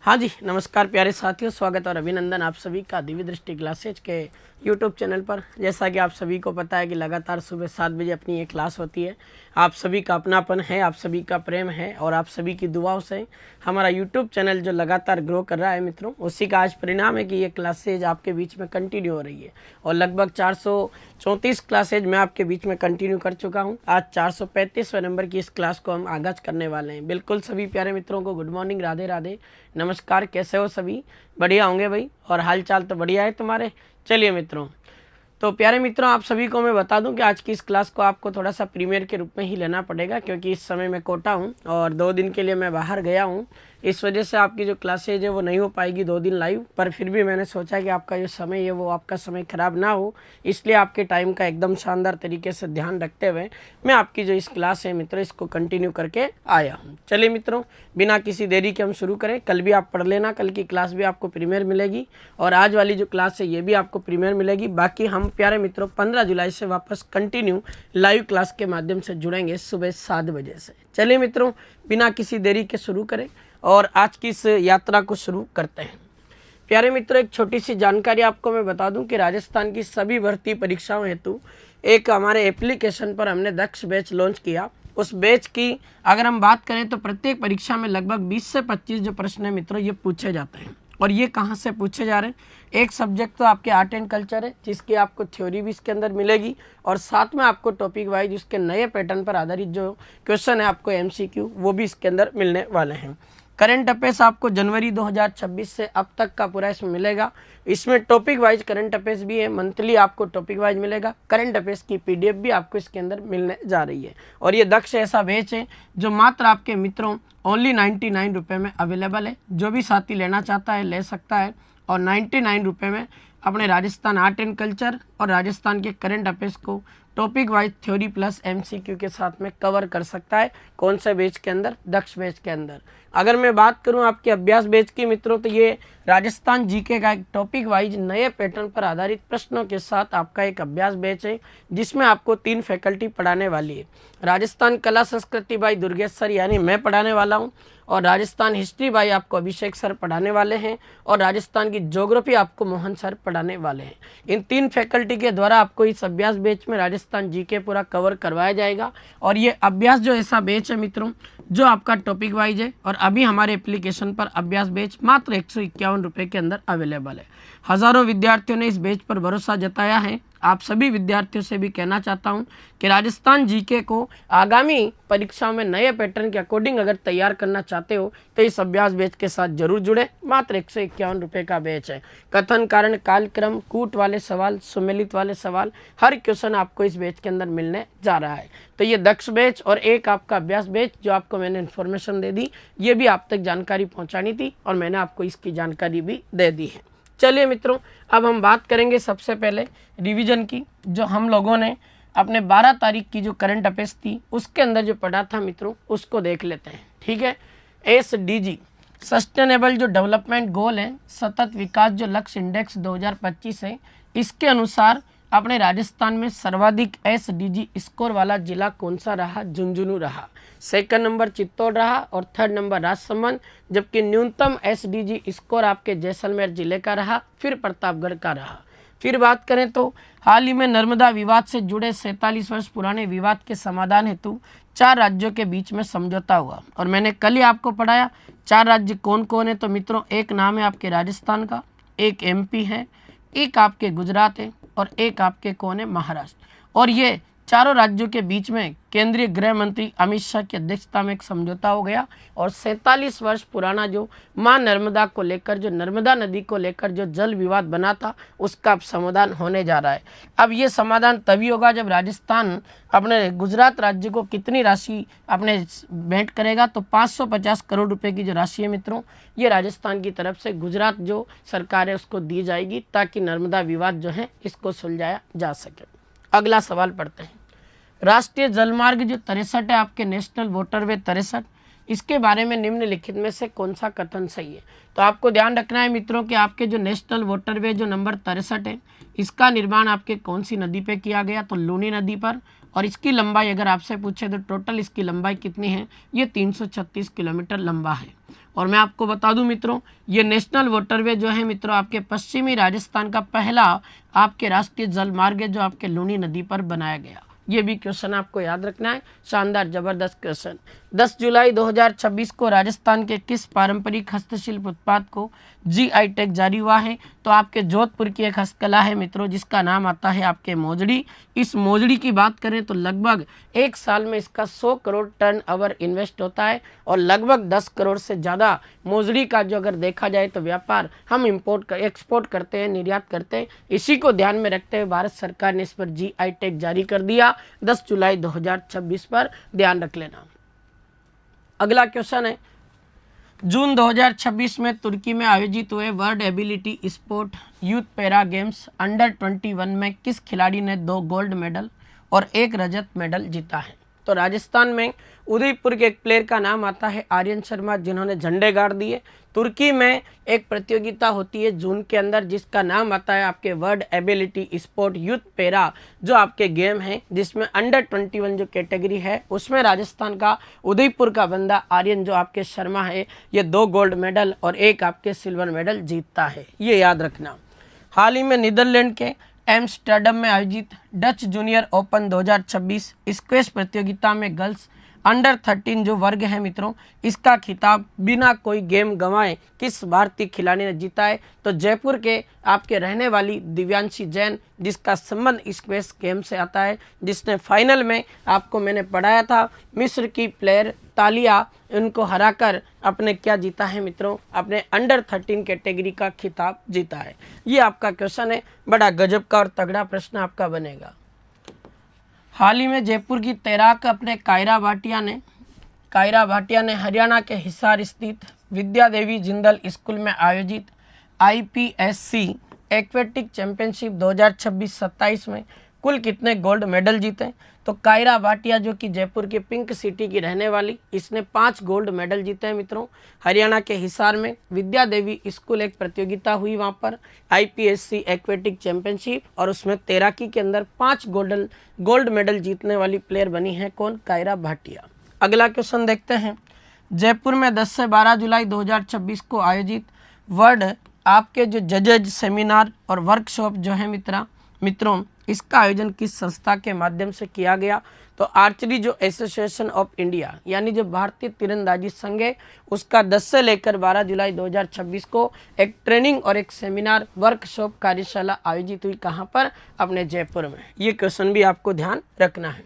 हाँ जी, नमस्कार प्यारे साथियों, स्वागत और अभिनंदन आप सभी का दिव्य दृष्टि क्लासेज के यूट्यूब चैनल पर। जैसा कि आप सभी को पता है कि लगातार सुबह 7 बजे अपनी ये क्लास होती है। आप सभी का अपनापन है, आप सभी का प्रेम है और आप सभी की दुआओं से हमारा यूट्यूब चैनल जो लगातार ग्रो कर रहा है मित्रों, उसी का आज परिणाम है कि ये क्लासेज आपके बीच में कंटिन्यू हो रही है। और लगभग 434 क्लासेज मैं आपके बीच में कंटिन्यू कर चुका हूँ। आज 435वें नंबर की इस क्लास को हम आगाज़ करने वाले हैं। बिल्कुल सभी प्यारे मित्रों को गुड मॉर्निंग, राधे राधे, नमस्कार। कैसे हो सभी? बढ़िया होंगे भाई, और हाल चाल तो बढ़िया है तुम्हारे। चलिए मित्रों, तो प्यारे मित्रों, आप सभी को मैं बता दूं कि आज की इस क्लास को आपको थोड़ा सा प्रीमियर के रूप में ही लेना पड़ेगा, क्योंकि इस समय मैं कोटा हूं और 2 दिन के लिए मैं बाहर गया हूं। इस वजह से आपकी जो क्लासेज है वो नहीं हो पाएगी 2 दिन लाइव, पर फिर भी मैंने सोचा कि आपका जो समय है वो आपका समय खराब ना हो, इसलिए आपके टाइम का एकदम शानदार तरीके से ध्यान रखते हुए मैं आपकी जो इस क्लास है मित्रों, इसको कंटिन्यू करके आया हूँ। चलिए मित्रों, बिना किसी देरी के हम शुरू करें। कल भी आप पढ़ लेना, कल की क्लास भी आपको प्रीमियर मिलेगी और आज वाली जो क्लास है ये भी आपको प्रीमियर मिलेगी। बाकी हम प्यारे मित्रों 15 जुलाई से वापस कंटिन्यू लाइव क्लास के माध्यम से जुड़ेंगे सुबह 7 बजे से। चलिए मित्रों, बिना किसी देरी के शुरू करें और आज की इस यात्रा को शुरू करते हैं। प्यारे मित्रों, एक छोटी सी जानकारी आपको मैं बता दूं कि राजस्थान की सभी भर्ती परीक्षाओं हेतु एक हमारे एप्लीकेशन पर हमने दक्ष बैच लॉन्च किया। उस बैच की अगर हम बात करें तो प्रत्येक परीक्षा में लगभग 20 से 25 जो प्रश्न है मित्रों, ये पूछे जाते हैं। और ये कहाँ से पूछे जा रहे हैं? एक सब्जेक्ट तो आपके आर्ट एंड कल्चर है, जिसकी आपको थ्योरी भी इसके अंदर मिलेगी और साथ में आपको टॉपिक वाइज उसके नए पैटर्न पर आधारित जो क्वेश्चन है आपको MCQ वो भी इसके अंदर मिलने वाले हैं। करंट अफेयर्स आपको जनवरी 2026 से अब तक का पूरा इसमें मिलेगा। इसमें टॉपिक वाइज करंट अफेयर्स भी है, मंथली आपको टॉपिक वाइज मिलेगा। करंट अफेयर्स की PDF भी आपको इसके अंदर मिलने जा रही है। और ये दक्ष ऐसा बैच है जो मात्र आपके मित्रों ओनली 99 रुपये में अवेलेबल है। जो भी साथी लेना चाहता है ले सकता है और 99 रुपये में अपने राजस्थान आर्ट एंड कल्चर और राजस्थान के करंट अफेयर्स को topic wise theory plus MCQ के साथ में कवर कर सकता है। कौन से बैच के अंदर? दक्ष बैच के अंदर। अगर मैं बात करूं आपके अभ्यास बैच की मित्रों, तो ये राजस्थान GK का एक टॉपिक वाइज नए पैटर्न पर आधारित प्रश्नों के साथ आपका एक अभ्यास बैच है, जिसमें आपको 3 फैकल्टी पढ़ाने वाली है। राजस्थान कला संस्कृति भाई दुर्गेश सर यानी मैं पढ़ाने वाला हूँ, और राजस्थान हिस्ट्री भाई आपको अभिषेक सर पढ़ाने वाले हैं, और राजस्थान की ज्योग्राफी आपको मोहन सर पढ़ाने वाले हैं। इन 3 फैकल्टी के द्वारा आपको इस अभ्यास बैच में राजस्थान GK पूरा कवर करवाया जाएगा। और ये अभ्यास जो ऐसा बैच है मित्रों जो आपका टॉपिक वाइज है, और अभी हमारे एप्लीकेशन पर अभ्यास बैच मात्र 151 रुपये के अंदर अवेलेबल है। हज़ारों विद्यार्थियों ने इस बैच पर भरोसा जताया है। आप सभी विद्यार्थियों से भी कहना चाहता हूं कि राजस्थान GK को आगामी परीक्षाओं में नए पैटर्न के अकॉर्डिंग अगर तैयार करना चाहते हो तो इस अभ्यास बैच के साथ जरूर जुड़े। मात्र 151 रुपये का बैच है। कथन कारण कालक्रम, कूट वाले सवाल, सुमेलित वाले सवाल, हर क्वेश्चन आपको इस बैच के अंदर मिलने जा रहा है। तो ये दक्ष बैच और एक आपका अभ्यास बैच जो आपको मैंने इन्फॉर्मेशन दे दी, ये भी आप तक जानकारी पहुँचानी थी और मैंने आपको इसकी जानकारी भी दे दी है। चलिए मित्रों, अब हम बात करेंगे सबसे पहले रिवीजन की। जो हम लोगों ने अपने 12 तारीख की जो करंट अफेयर्स थी उसके अंदर जो पढ़ा था मित्रों, उसको देख लेते हैं। ठीक है। SDG सस्टेनेबल जो डेवलपमेंट गोल है, सतत विकास जो लक्ष्य इंडेक्स 2025 है, इसके अनुसार अपने राजस्थान में सर्वाधिक SDG स्कोर वाला जिला कौन सा रहा? झुंझुनू रहा। सेकंड नंबर चित्तौड़ रहा और थर्ड नंबर राजसमंद, जबकि न्यूनतम SDG स्कोर आपके जैसलमेर जिले का रहा, फिर प्रतापगढ़ का रहा। फिर बात करें तो हाल ही में नर्मदा विवाद से जुड़े 47 वर्ष पुराने विवाद के समाधान हेतु 4 राज्यों के बीच में समझौता हुआ, और मैंने कल ही आपको पढ़ाया 4 राज्य कौन कौन है। तो मित्रों, एक नाम है आपके राजस्थान का, एक MP है, एक आपके गुजरात है और एक आपके कौन है? महाराष्ट्र। और ये चारों राज्यों के बीच में केंद्रीय गृह मंत्री अमित शाह की अध्यक्षता में एक समझौता हो गया, और 47 वर्ष पुराना जो मां नर्मदा को लेकर, जो नर्मदा नदी को लेकर जो जल विवाद बना था, उसका अब समाधान होने जा रहा है। अब ये समाधान तभी होगा जब राजस्थान अपने गुजरात राज्य को कितनी राशि अपने भेंट करेगा, तो 550 करोड़ रुपए की जो राशि है मित्रों, ये राजस्थान की तरफ से गुजरात जो सरकार है उसको दी जाएगी, ताकि नर्मदा विवाद जो है इसको सुलझाया जा सके। अगला सवाल पढ़ते हैं। राष्ट्रीय जलमार्ग जो 63 है आपके, नेशनल वाटरवे 63, इसके बारे में निम्नलिखित में से कौन सा कथन सही है? तो आपको ध्यान रखना है मित्रों कि आपके जो नेशनल वाटरवे जो नंबर 63 है, इसका निर्माण आपके कौन सी नदी पे किया गया? तो लूनी नदी पर। और इसकी लंबाई अगर आपसे पूछे तो टोटल इसकी लंबाई कितनी है? ये 336 किलोमीटर लंबा है। और मैं आपको बता दूं मित्रों, ये नेशनल वाटरवे जो है मित्रों आपके पश्चिमी राजस्थान का पहला आपके राष्ट्रीय जल मार्ग है जो आपके लूनी नदी पर बनाया गया। ये भी क्वेश्चन आपको याद रखना है, शानदार जबरदस्त क्वेश्चन। 10 जुलाई 2026 को राजस्थान के किस पारंपरिक हस्तशिल्प उत्पाद को जीआई टैग जारी हुआ है? तो आपके जोधपुर की एक हस्तकला है मित्रों जिसका नाम आता है आपके मोजड़ी। इस मोजड़ी की बात करें तो लगभग एक साल में इसका 100 करोड़ टर्न ओवर इन्वेस्ट होता है और लगभग 10 करोड़ से ज़्यादा मोजड़ी का जो अगर देखा जाए तो व्यापार हम एक्सपोर्ट करते हैं, निर्यात करते हैं। इसी को ध्यान में रखते हुए भारत सरकार ने इस पर जीआई टैग जारी कर दिया 10 जुलाई 2026 पर, ध्यान रख लेना। अगला क्वेश्चन है, जून 2026 में तुर्की में आयोजित हुए world ability sport youth para games under 21 में किस खिलाड़ी ने 2 गोल्ड मेडल और 1 रजत मेडल जीता है? तो राजस्थान में उदयपुर के एक प्लेयर का नाम आता है आर्यन शर्मा जिन्होंने झंडे गाड़ दिए। तुर्की में एक प्रतियोगिता होती है जून के अंदर जिसका नाम आता है आपके world ability sport youth para जो आपके गेम है जिसमें अंडर 21 जो कैटेगरी है उसमें राजस्थान का उदयपुर का बंदा आर्यन जो आपके शर्मा है ये 2 गोल्ड मेडल और 1 आपके सिल्वर मेडल जीतता है, ये याद रखना। हाल ही में नीदरलैंड के एम्स्टर्डम में आयोजित डच जूनियर ओपन 2026 स्क्वैश प्रतियोगिता में गर्ल्स अंडर 13 जो वर्ग है मित्रों इसका खिताब बिना कोई गेम गंवाए किस भारतीय खिलाड़ी ने जीता है? तो जयपुर के आपके रहने वाली दिव्यांशी जैन जिसका संबंध स्क्वैश गेम से आता है, जिसने फाइनल में आपको मैंने पढ़ाया था मिस्र की प्लेयर तालिया उनको हराकर अपने क्या जीता है मित्रों, अपने अंडर 13 कैटेगरी का खिताब जीता है। ये आपका क्वेश्चन है, बड़ा गजब का और तगड़ा प्रश्न आपका बनेगा। हाल ही में जयपुर की तैराक अपने कायरा भाटिया ने हरियाणा के हिसार स्थित विद्या देवी जिंदल स्कूल में आयोजित IPSC एक्वेटिक चैंपियनशिप 2026-27 में कुल कितने गोल्ड मेडल जीते? तो कायरा भाटिया जो कि जयपुर के पिंक सिटी की रहने वाली इसने 5 गोल्ड मेडल जीते हैं मित्रों। हरियाणा के हिसार में विद्या देवी स्कूल एक प्रतियोगिता हुई वहाँ पर IPSC एक्वेटिक चैंपियनशिप और उसमें तैराकी के अंदर 5 गोल्ड मेडल जीतने वाली प्लेयर बनी है कौन? कायरा भाटिया। अगला क्वेश्चन देखते हैं, जयपुर में 10 से 12 जुलाई 2026 को आयोजित वर्ल्ड आपके जो जजेज सेमिनार और वर्कशॉप जो है मित्रों इसका आयोजन किस संस्था के माध्यम से किया गया? तो आर्चरी जो एसोसिएशन ऑफ इंडिया यानी जो भारतीय तीरंदाजी संघ है उसका 10 से लेकर 12 जुलाई 2026 को एक ट्रेनिंग और एक सेमिनार वर्कशॉप कार्यशाला आयोजित हुई। कहाँ पर? अपने जयपुर में। ये क्वेश्चन भी आपको ध्यान रखना है।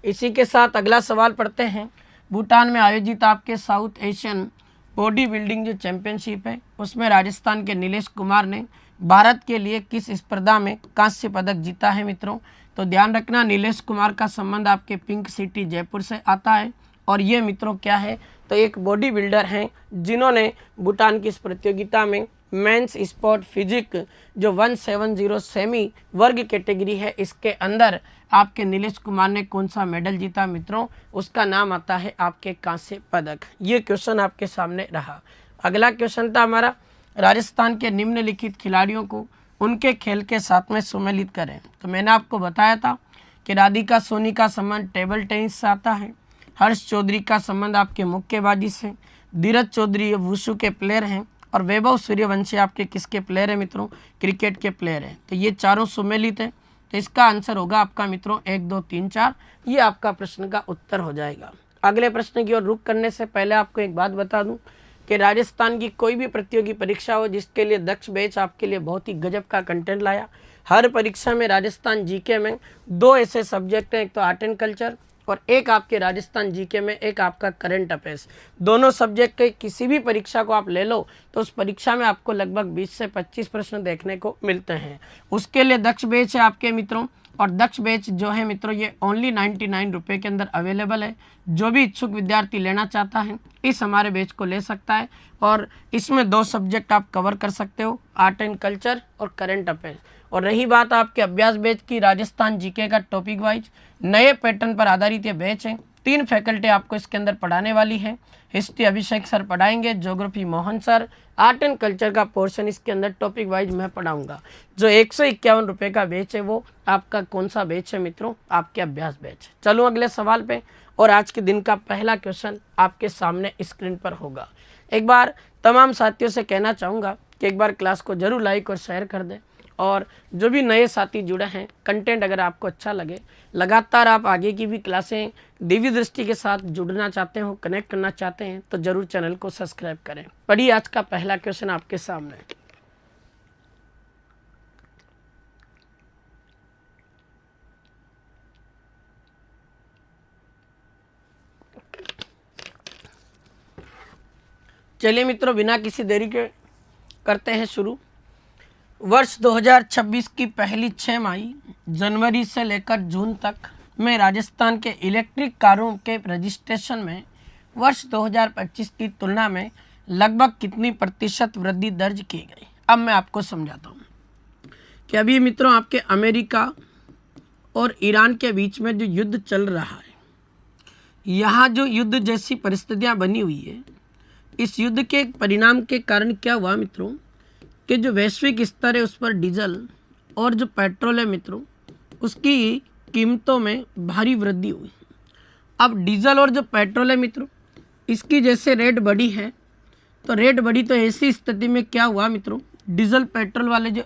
इसी के साथ अगला सवाल पढ़ते हैं, भूटान में आयोजित आपके साउथ एशियन बॉडी बिल्डिंग जो चैंपियनशिप है उसमें राजस्थान के नीलेश कुमार ने भारत के लिए किस स्पर्धा में कांस्य पदक जीता है मित्रों? तो ध्यान रखना नीलेश कुमार का संबंध आपके पिंक सिटी जयपुर से आता है और ये मित्रों क्या है? तो एक बॉडी बिल्डर हैं जिन्होंने भूटान की इस प्रतियोगिता में मेंस स्पोर्ट फिजिक जो 170 सेमी वर्ग कैटेगरी है इसके अंदर आपके नीलेश कुमार ने कौन सा मेडल जीता मित्रों? उसका नाम आता है आपके कांस्य पदक। ये क्वेश्चन आपके सामने रहा। अगला क्वेश्चन था हमारा, राजस्थान के निम्नलिखित खिलाड़ियों को उनके खेल के साथ में सम्मिलित करें। तो मैंने आपको बताया था कि राधिका सोनी का संबंध टेबल टेनिस से आता है, हर्ष चौधरी का संबंध आपके मुक्केबाजी से, धीरज चौधरी वुशु के प्लेयर हैं और वैभव सूर्यवंशी आपके किसके प्लेयर हैं मित्रों? क्रिकेट के प्लेयर हैं। तो ये चारों सम्मिलित हैं, तो इसका आंसर होगा आपका मित्रों 1 2 3 4। ये आपका प्रश्न का उत्तर हो जाएगा। अगले प्रश्न की ओर रुख करने से पहले आपको एक बात बता दूं कि राजस्थान की कोई भी प्रतियोगी परीक्षा हो जिसके लिए दक्ष बैच आपके लिए बहुत ही गजब का कंटेंट लाया। हर परीक्षा में राजस्थान जीके में 2 ऐसे सब्जेक्ट हैं, एक तो आर्ट एंड कल्चर और एक आपके राजस्थान जीके में एक आपका करंट अफेयर्स। दोनों सब्जेक्ट के किसी भी परीक्षा को आप ले लो तो उस परीक्षा में आपको लगभग 20 से 25 प्रश्न देखने को मिलते हैं। उसके लिए दक्ष बैच है आपके मित्रों, और दक्ष बैच जो है मित्रों ये ओनली 99 रुपये के अंदर अवेलेबल है। जो भी इच्छुक विद्यार्थी लेना चाहता है इस हमारे बैच को ले सकता है और इसमें 2 सब्जेक्ट आप कवर कर सकते हो, आर्ट एंड कल्चर और करंट अफेयर्स। और रही बात आपके अभ्यास बैच की, राजस्थान जीके का टॉपिक वाइज नए पैटर्न पर आधारित ये बैच है। 3 फैकल्टी आपको इसके अंदर पढ़ाने वाली है। हिस्ट्री अभिषेक सर पढ़ाएंगे, geography Mohan sir, art and culture का पोर्शन इसके अंदर टॉपिक वाइज मैं पढ़ाऊंगा। जो 151 रुपये का बैच है वो आपका कौन सा बैच है मित्रों? आपके अभ्यास बैच। चलो अगले सवाल पे, और आज के दिन का पहला क्वेश्चन आपके सामने स्क्रीन पर होगा। एक बार तमाम साथियों से कहना चाहूँगा कि एक बार क्लास को ज़रूर लाइक और शेयर कर दें, और जो भी नए साथी जुड़े हैं, कंटेंट अगर आपको अच्छा लगे, लगातार आप आगे की भी क्लासें दिव्य दृष्टि के साथ जुड़ना चाहते हो, कनेक्ट करना चाहते हैं, तो ज़रूर चैनल को सब्सक्राइब करें। पढ़िए आज का पहला क्वेश्चन आपके सामने। चलिए मित्रों, बिना किसी देरी के करते हैं शुरू। वर्ष 2026 की पहली 6 माही जनवरी से लेकर जून तक में राजस्थान के इलेक्ट्रिक कारों के रजिस्ट्रेशन में वर्ष 2025 की तुलना में लगभग कितनी प्रतिशत वृद्धि दर्ज की गई। अब मैं आपको समझाता हूँ कि अभी मित्रों आपके अमेरिका और ईरान के बीच में जो युद्ध चल रहा है, यहाँ जो युद्ध जैसी परिस्थितियाँ बनी हुई है, इस युद्ध के परिणाम के कारण क्या हुआ मित्रों कि जो वैश्विक स्तर है उस पर डीजल और जो पेट्रोल है मित्रों, उसकी कीमतों में भारी वृद्धि हुई। अब डीजल और जो पेट्रोल है मित्रों, इसकी जैसे रेट बढ़ी है, तो रेट बढ़ी तो ऐसी स्थिति में क्या हुआ मित्रों, डीजल पेट्रोल वाले जो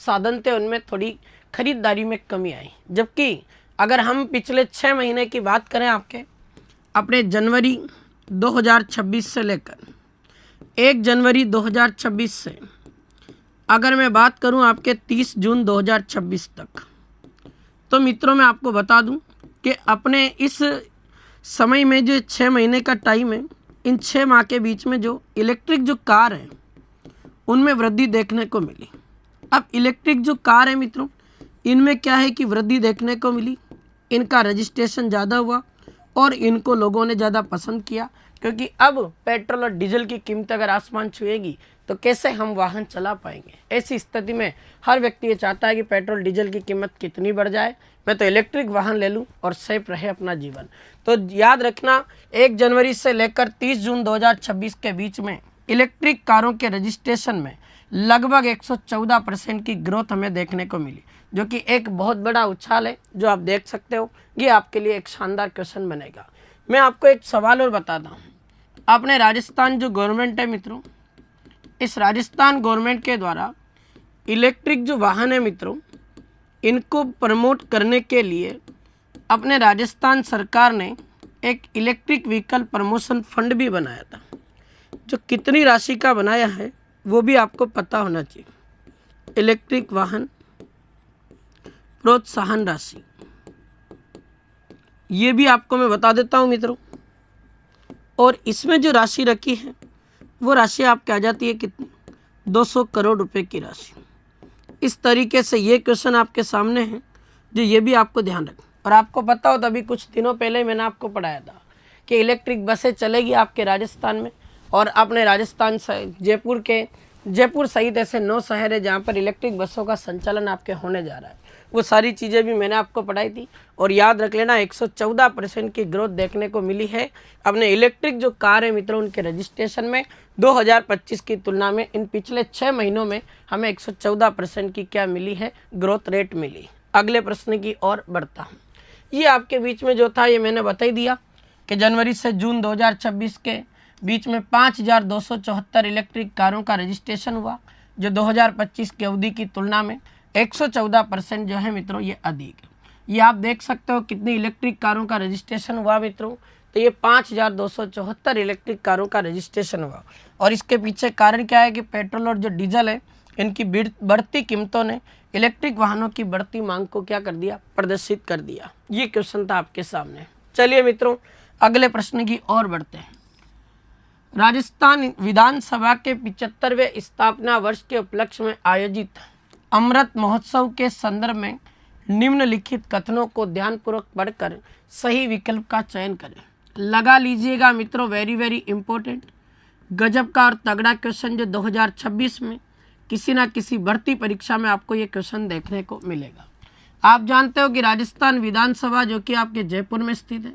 साधन थे उनमें थोड़ी खरीदारी में कमी आई। जबकि अगर हम पिछले 6 महीने की बात करें आपके अपने जनवरी 2026 से लेकर 1 जनवरी 2026 से अगर मैं बात करूं आपके 30 जून 2026 तक, तो मित्रों मैं आपको बता दूं कि अपने इस समय में जो 6 महीने का टाइम है, इन 6 माह के बीच में जो इलेक्ट्रिक जो कार है उनमें वृद्धि देखने को मिली। अब इलेक्ट्रिक जो कार है मित्रों, इनमें क्या है कि वृद्धि देखने को मिली, इनका रजिस्ट्रेशन ज़्यादा हुआ और इनको लोगों ने ज़्यादा पसंद किया, क्योंकि अब पेट्रोल और डीजल की कीमत अगर आसमान छुएगी तो कैसे हम वाहन चला पाएंगे। ऐसी स्थिति में हर व्यक्ति ये चाहता है कि पेट्रोल डीजल की कीमत कितनी बढ़ जाए, मैं तो इलेक्ट्रिक वाहन ले लूं और सेफ रहे अपना जीवन। तो याद रखना, 1 जनवरी से लेकर 30 जून 2026 के बीच में इलेक्ट्रिक कारों के रजिस्ट्रेशन में लगभग 114% की ग्रोथ हमें देखने को मिली, जो कि एक बहुत बड़ा उछाल है जो आप देख सकते हो। ये आपके लिए एक शानदार क्वेश्चन बनेगा। मैं आपको एक सवाल और बताता हूँ। अपने राजस्थान जो गवर्नमेंट है मित्रों, इस राजस्थान गवर्नमेंट के द्वारा इलेक्ट्रिक जो वाहन है मित्रों, इनको प्रमोट करने के लिए अपने राजस्थान सरकार ने एक इलेक्ट्रिक व्हीकल प्रमोशन फंड भी बनाया था, जो कितनी राशि का बनाया है वो भी आपको पता होना चाहिए। इलेक्ट्रिक वाहन प्रोत्साहन राशि, ये भी आपको मैं बता देता हूँ मित्रों। और इसमें जो राशि रखी है वो राशि आपके आ जाती है कितनी, 200 करोड़ रुपए की राशि। इस तरीके से ये क्वेश्चन आपके सामने है, जो ये भी आपको ध्यान रखें। और आपको पता हो, तभी कुछ दिनों पहले मैंने आपको पढ़ाया था कि इलेक्ट्रिक बसें चलेगी आपके राजस्थान में, और अपने राजस्थान से जयपुर सहित ऐसे 9 शहर है जहाँ पर इलेक्ट्रिक बसों का संचालन आपके होने जा रहा है। वो सारी चीज़ें भी मैंने आपको पढ़ाई थी। और याद रख लेना, 114% की ग्रोथ देखने को मिली है अपने इलेक्ट्रिक जो कार है मित्रों, उनके रजिस्ट्रेशन में 2025 की तुलना में इन पिछले 6 महीनों में हमें 114% की क्या मिली है, ग्रोथ रेट मिली। अगले प्रश्न की ओर बढ़ता हूँ। ये आपके बीच में जो था ये मैंने बता ही दिया कि जनवरी से जून 2026 के बीच में 5274 इलेक्ट्रिक कारों का रजिस्ट्रेशन हुआ, जो 2025 की अवधि की तुलना में 114% जो है मित्रों ये अधिक है। ये आप देख सकते हो कितनी इलेक्ट्रिक कारों का रजिस्ट्रेशन हुआ मित्रों, तो ये 5274 इलेक्ट्रिक कारों का रजिस्ट्रेशन हुआ। और इसके पीछे कारण क्या है कि पेट्रोल और जो डीजल है, इनकी बढ़ती कीमतों ने इलेक्ट्रिक वाहनों की बढ़ती मांग को क्या कर दिया, प्रदर्शित कर दिया। ये क्वेश्चन था आपके सामने। चलिए मित्रों, अगले प्रश्न की ओर बढ़ते हैं। राजस्थान विधानसभा के 75वें स्थापना वर्ष के उपलक्ष्य में आयोजित अमृत महोत्सव के संदर्भ में निम्नलिखित कथनों को ध्यानपूर्वक पढ़कर सही विकल्प का चयन करें। लगा लीजिएगा मित्रों, वेरी इंपॉर्टेंट, गजब का और तगड़ा क्वेश्चन, जो 2026 में किसी ना किसी भर्ती परीक्षा में आपको ये क्वेश्चन देखने को मिलेगा। आप जानते हो कि राजस्थान विधानसभा जो कि आपके जयपुर में स्थित है,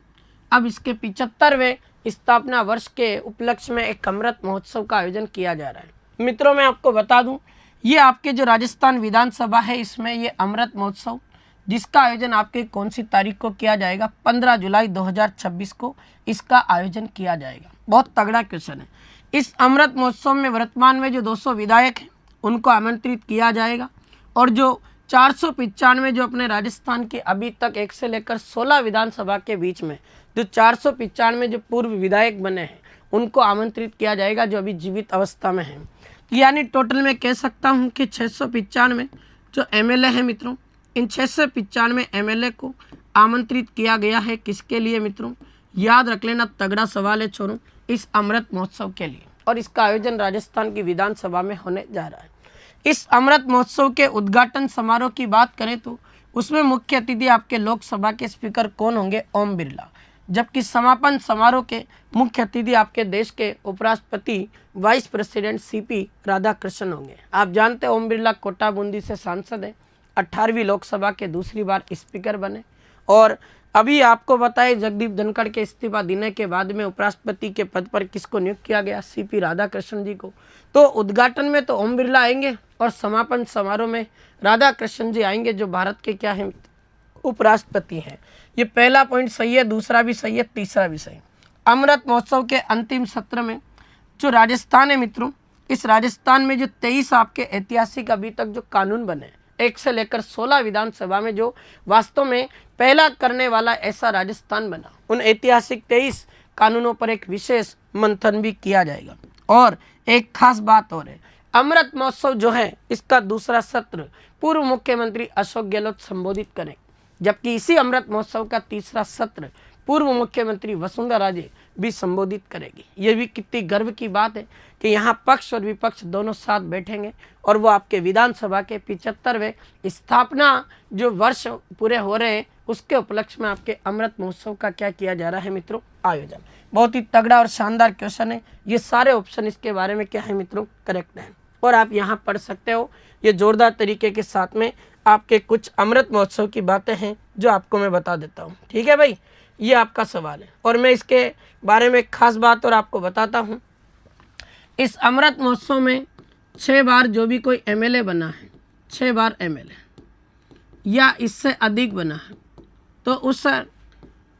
अब इसके 75वें स्थापना वर्ष के उपलक्ष्य में एक अमृत महोत्सव का आयोजन किया जा रहा है। मित्रों मैं आपको बता दूं, ये आपके जो राजस्थान विधानसभा है, इसमें ये अमृत महोत्सव जिसका आयोजन आपके कौन सी तारीख को किया जाएगा, 15 जुलाई 2026 को इसका आयोजन किया जाएगा। बहुत तगड़ा क्वेश्चन है। इस अमृत महोत्सव में वर्तमान में जो 200 विधायक हैं उनको आमंत्रित किया जाएगा और जो 495 जो अपने राजस्थान के अभी तक 1 से लेकर 16 विधानसभा के बीच में जो 495 जो पूर्व विधायक बने हैं उनको आमंत्रित किया जाएगा जो अभी जीवित अवस्था में हैं। यानी टोटल मैं कह सकता हूं कि 695 जो एमएलए हैं मित्रों, इन 695 एमएलए को आमंत्रित किया गया है। किसके लिए मित्रों? याद रख लेना, तगड़ा सवाल है छोरों, इस अमृत महोत्सव के लिए। और इसका आयोजन राजस्थान की विधानसभा में होने जा रहा है। इस अमृत महोत्सव के उद्घाटन समारोह की बात करें तो उसमें मुख्य अतिथि आपके लोकसभा के स्पीकर कौन होंगे? ओम बिरला। जबकि समापन समारोह के मुख्य अतिथि आपके देश के उपराष्ट्रपति वाइस प्रेसिडेंट सीपी राधाकृष्णन होंगे। आप जानते हैं ओम बिरला कोटा बूंदी से सांसद है, 18वीं लोकसभा के दूसरी बार स्पीकर बने। और अभी आपको बताएं जगदीप धनखड़ के इस्तीफा देने के बाद में उपराष्ट्रपति के पद पर किसको नियुक्त किया गया? सीपी राधाकृष्णन जी को। तो उद्घाटन में तो ओम बिरला आएंगे और समापन समारोह में राधाकृष्णन जी आएंगे जो भारत के क्या है? उपराष्ट्रपति हैं। ये पहला पॉइंट सही है, दूसरा भी सही है, तीसरा भी सही। अमृत महोत्सव के अंतिम सत्र में जो राजस्थान है मित्रों, इस राजस्थान में जो 23 आपके ऐतिहासिक अभी तक जो कानून बने 1 से लेकर 16 विधानसभा में जो वास्तव में पहला करने वाला ऐसा राजस्थान बना, उन ऐतिहासिक 23 कानूनों पर एक विशेष मंथन भी किया जाएगा। और एक खास बात और है, अमृत महोत्सव जो है इसका दूसरा सत्र पूर्व मुख्यमंत्री अशोक गहलोत संबोधित करें, जबकि इसी अमृत महोत्सव का तीसरा सत्र पूर्व मुख्यमंत्री वसुंधरा राजे भी संबोधित करेगी। ये भी कितनी गर्व की बात है कि यहाँ पक्ष और विपक्ष दोनों साथ बैठेंगे और वो आपके विधानसभा के 75वें स्थापना जो वर्ष पूरे हो रहे हैं उसके उपलक्ष्य में आपके अमृत महोत्सव का क्या किया जा रहा है मित्रों? आयोजन। बहुत ही तगड़ा और शानदार क्वेश्चन है। ये सारे ऑप्शन इसके बारे में क्या है मित्रों? करेक्ट है। और आप यहाँ पढ़ सकते हो, ये जोरदार तरीके के साथ में आपके कुछ अमृत महोत्सव की बातें हैं जो आपको मैं बता देता हूँ। ठीक है भाई, ये आपका सवाल है और मैं इसके बारे में खास बात और आपको बताता हूँ। इस अमृत महोत्सव में 6 बार जो भी कोई एमएलए बना है, 6 बार एमएलए या इससे अधिक बना है तो उस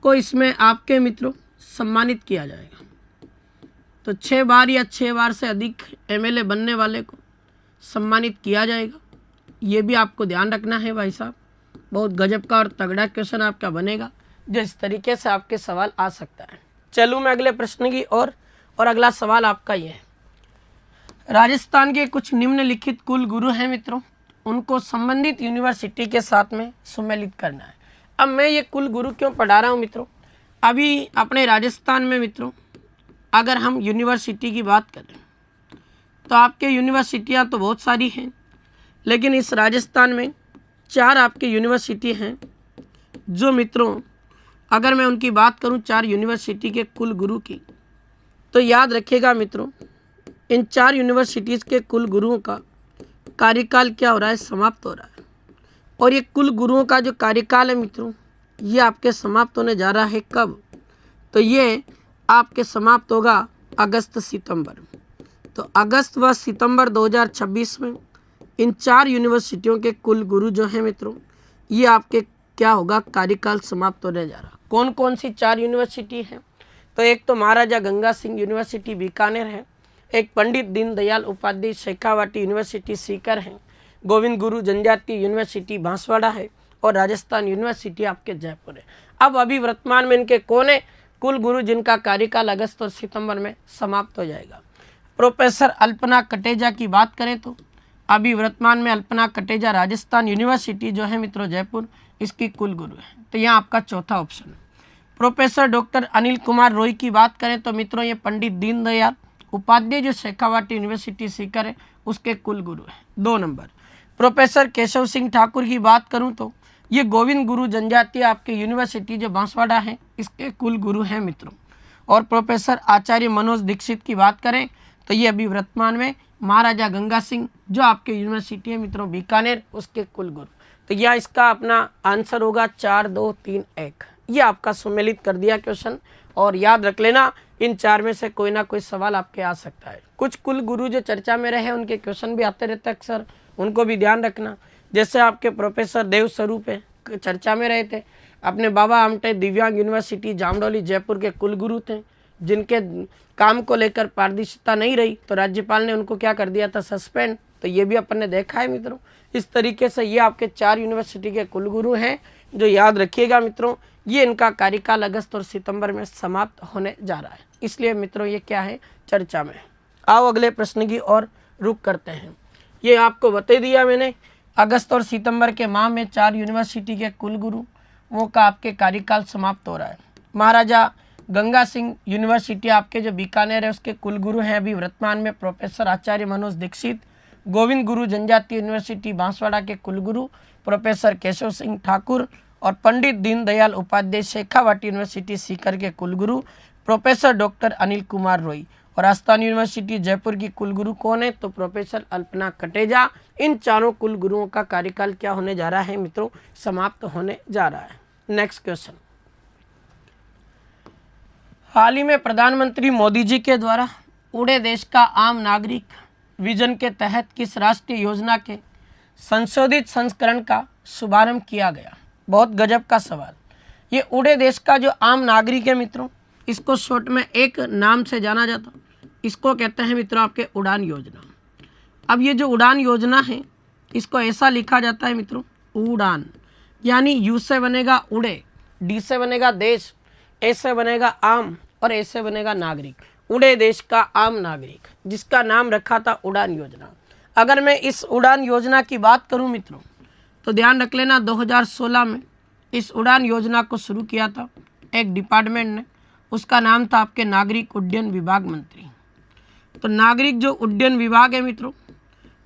को इसमें आपके मित्रों सम्मानित किया जाएगा। तो 6 बार या 6 बार से अधिक एमएलए बनने वाले को सम्मानित किया जाएगा। ये भी आपको ध्यान रखना है भाई साहब। बहुत गजब का और तगड़ा क्वेश्चन आपका बनेगा जो इस तरीके से आपके सवाल आ सकता है। चलूँ मैं अगले प्रश्न की और अगला सवाल आपका ये है, राजस्थान के कुछ निम्नलिखित कुल गुरु हैं मित्रों, उनको संबंधित यूनिवर्सिटी के साथ में सम्मिलित करना है। अब मैं ये कुल गुरु क्यों पढ़ा रहा हूँ मित्रों? अभी अपने राजस्थान में मित्रों अगर हम यूनिवर्सिटी की बात करें तो आपके यूनिवर्सिटियाँ तो बहुत सारी हैं, लेकिन इस राजस्थान में 4 आपके यूनिवर्सिटी हैं जो मित्रों अगर मैं उनकी बात करूं 4 यूनिवर्सिटी के कुल गुरु की, तो याद रखिएगा मित्रों इन 4 यूनिवर्सिटीज़ के कुल गुरुओं का कार्यकाल क्या हो रहा है? समाप्त हो रहा है। और ये कुल गुरुओं का जो कार्यकाल है मित्रों ये आपके समाप्त होने जा रहा है। कब? तो ये आपके समाप्त होगा अगस्त सितंबर। तो अगस्त व सितंबर 2026 में इन 4 यूनिवर्सिटियों के कुल गुरु जो हैं मित्रों ये आपके क्या होगा? कार्यकाल समाप्त होने जा रहा। कौन कौन सी 4 यूनिवर्सिटी हैं? तो एक तो महाराजा गंगा सिंह यूनिवर्सिटी बीकानेर है, एक पंडित दीनदयाल उपाध्याय शेखावाटी यूनिवर्सिटी सीकर है, गोविंद गुरु जनजातीय यूनिवर्सिटी बांसवाड़ा है और राजस्थान यूनिवर्सिटी आपके जयपुर है। अब अभी वर्तमान में इनके कौन है कुल गुरु जिनका कार्यकाल अगस्त और सितंबर में समाप्त हो जाएगा? प्रोफेसर अल्पना कटेजा की बात करें तो अभी वर्तमान में अल्पना कटेजा राजस्थान यूनिवर्सिटी जो है मित्रों जयपुर इसकी कुल गुरु है। तो यहाँ आपका चौथा ऑप्शन है। प्रोफेसर डॉक्टर अनिल कुमार रॉय की बात करें तो मित्रों ये पंडित दीनदयाल उपाध्याय जो शेखावाटी यूनिवर्सिटी सीकर है उसके कुल गुरु है। 2 नंबर। प्रोफेसर केशव सिंह ठाकुर की बात करूं तो ये गोविंद गुरु जनजातीय आपके यूनिवर्सिटी जो बांसवाड़ा है इसके कुल गुरु हैं मित्रों। और प्रोफेसर आचार्य मनोज दीक्षित की बात करें तो ये अभी वर्तमान में महाराजा गंगा सिंह जो आपके यूनिवर्सिटी है मित्रों बीकानेर उसके कुल गुरु। तो यह इसका अपना आंसर होगा 4, 2, 3, 1। ये आपका सम्मिलित कर दिया क्वेश्चन। और याद रख लेना इन 4 में से कोई ना कोई सवाल आपके आ सकता है। कुछ कुल गुरु जो चर्चा में रहे उनके क्वेश्चन भी आते रहते अक्सर, उनको भी ध्यान रखना। जैसे आपके प्रोफेसर देव स्वरूप है चर्चा में रहे थे, अपने बाबा आमटे दिव्यांग यूनिवर्सिटी जामडौली जयपुर के कुल गुरु थे। जिनके काम को लेकर पारदर्शिता नहीं रही तो राज्यपाल ने उनको क्या कर दिया था, सस्पेंड। तो ये भी अपन ने देखा है मित्रों। इस तरीके से ये आपके 4 यूनिवर्सिटी के कुलगुरु हैं जो याद रखिएगा मित्रों। ये इनका कार्यकाल अगस्त और सितंबर में समाप्त होने जा रहा है, इसलिए मित्रों ये क्या है, चर्चा में। आओ अगले प्रश्न की ओर रुख करते हैं। ये आपको बता दिया मैंने, अगस्त और सितंबर के माह में 4 यूनिवर्सिटी के कुलगुरुओं का आपके कार्यकाल समाप्त हो रहा है। महाराजा गंगा सिंह यूनिवर्सिटी आपके जो बीकानेर है उसके कुलगुरु हैं अभी वर्तमान में प्रोफेसर आचार्य मनोज दीक्षित। गोविंद गुरु जनजातीय यूनिवर्सिटी बांसवाड़ा के कुलगुरु प्रोफेसर केशव सिंह ठाकुर और पंडित दीनदयाल उपाध्याय शेखावाटी यूनिवर्सिटी सीकर के कुलगुरु प्रोफेसर डॉक्टर अनिल कुमार रॉय। और राजस्थान यूनिवर्सिटी जयपुर की कुलगुरु कौन है, तो प्रोफेसर अल्पना कटेजा। इन चारों कुलगुरुओं का कार्यकाल क्या होने जा रहा है मित्रों, समाप्त होने जा रहा है। नेक्स्ट क्वेश्चन, हाल ही में प्रधानमंत्री मोदी जी के द्वारा उड़े देश का आम नागरिक विजन के तहत किस राष्ट्रीय योजना के संशोधित संस्करण का शुभारंभ किया गया। बहुत गजब का सवाल। ये उड़े देश का जो आम नागरिक है मित्रों, इसको शॉर्ट में एक नाम से जाना जाता, इसको कहते हैं मित्रों आपके उड़ान योजना। अब ये जो उड़ान योजना है इसको ऐसा लिखा जाता है मित्रों, उड़ान, यानी यू से बनेगा उड़े, डी से बनेगा देश, ए से बनेगा आम और ए से बनेगा नागरिक। उड़े देश का आम नागरिक, जिसका नाम रखा था उड़ान योजना। अगर मैं इस उड़ान योजना की बात करूं मित्रों, तो ध्यान रख लेना 2016 में इस उड़ान योजना को शुरू किया था एक डिपार्टमेंट ने, उसका नाम था आपके नागरिक उड्डयन विभाग मंत्री। तो नागरिक जो उड्डयन विभाग है मित्रों,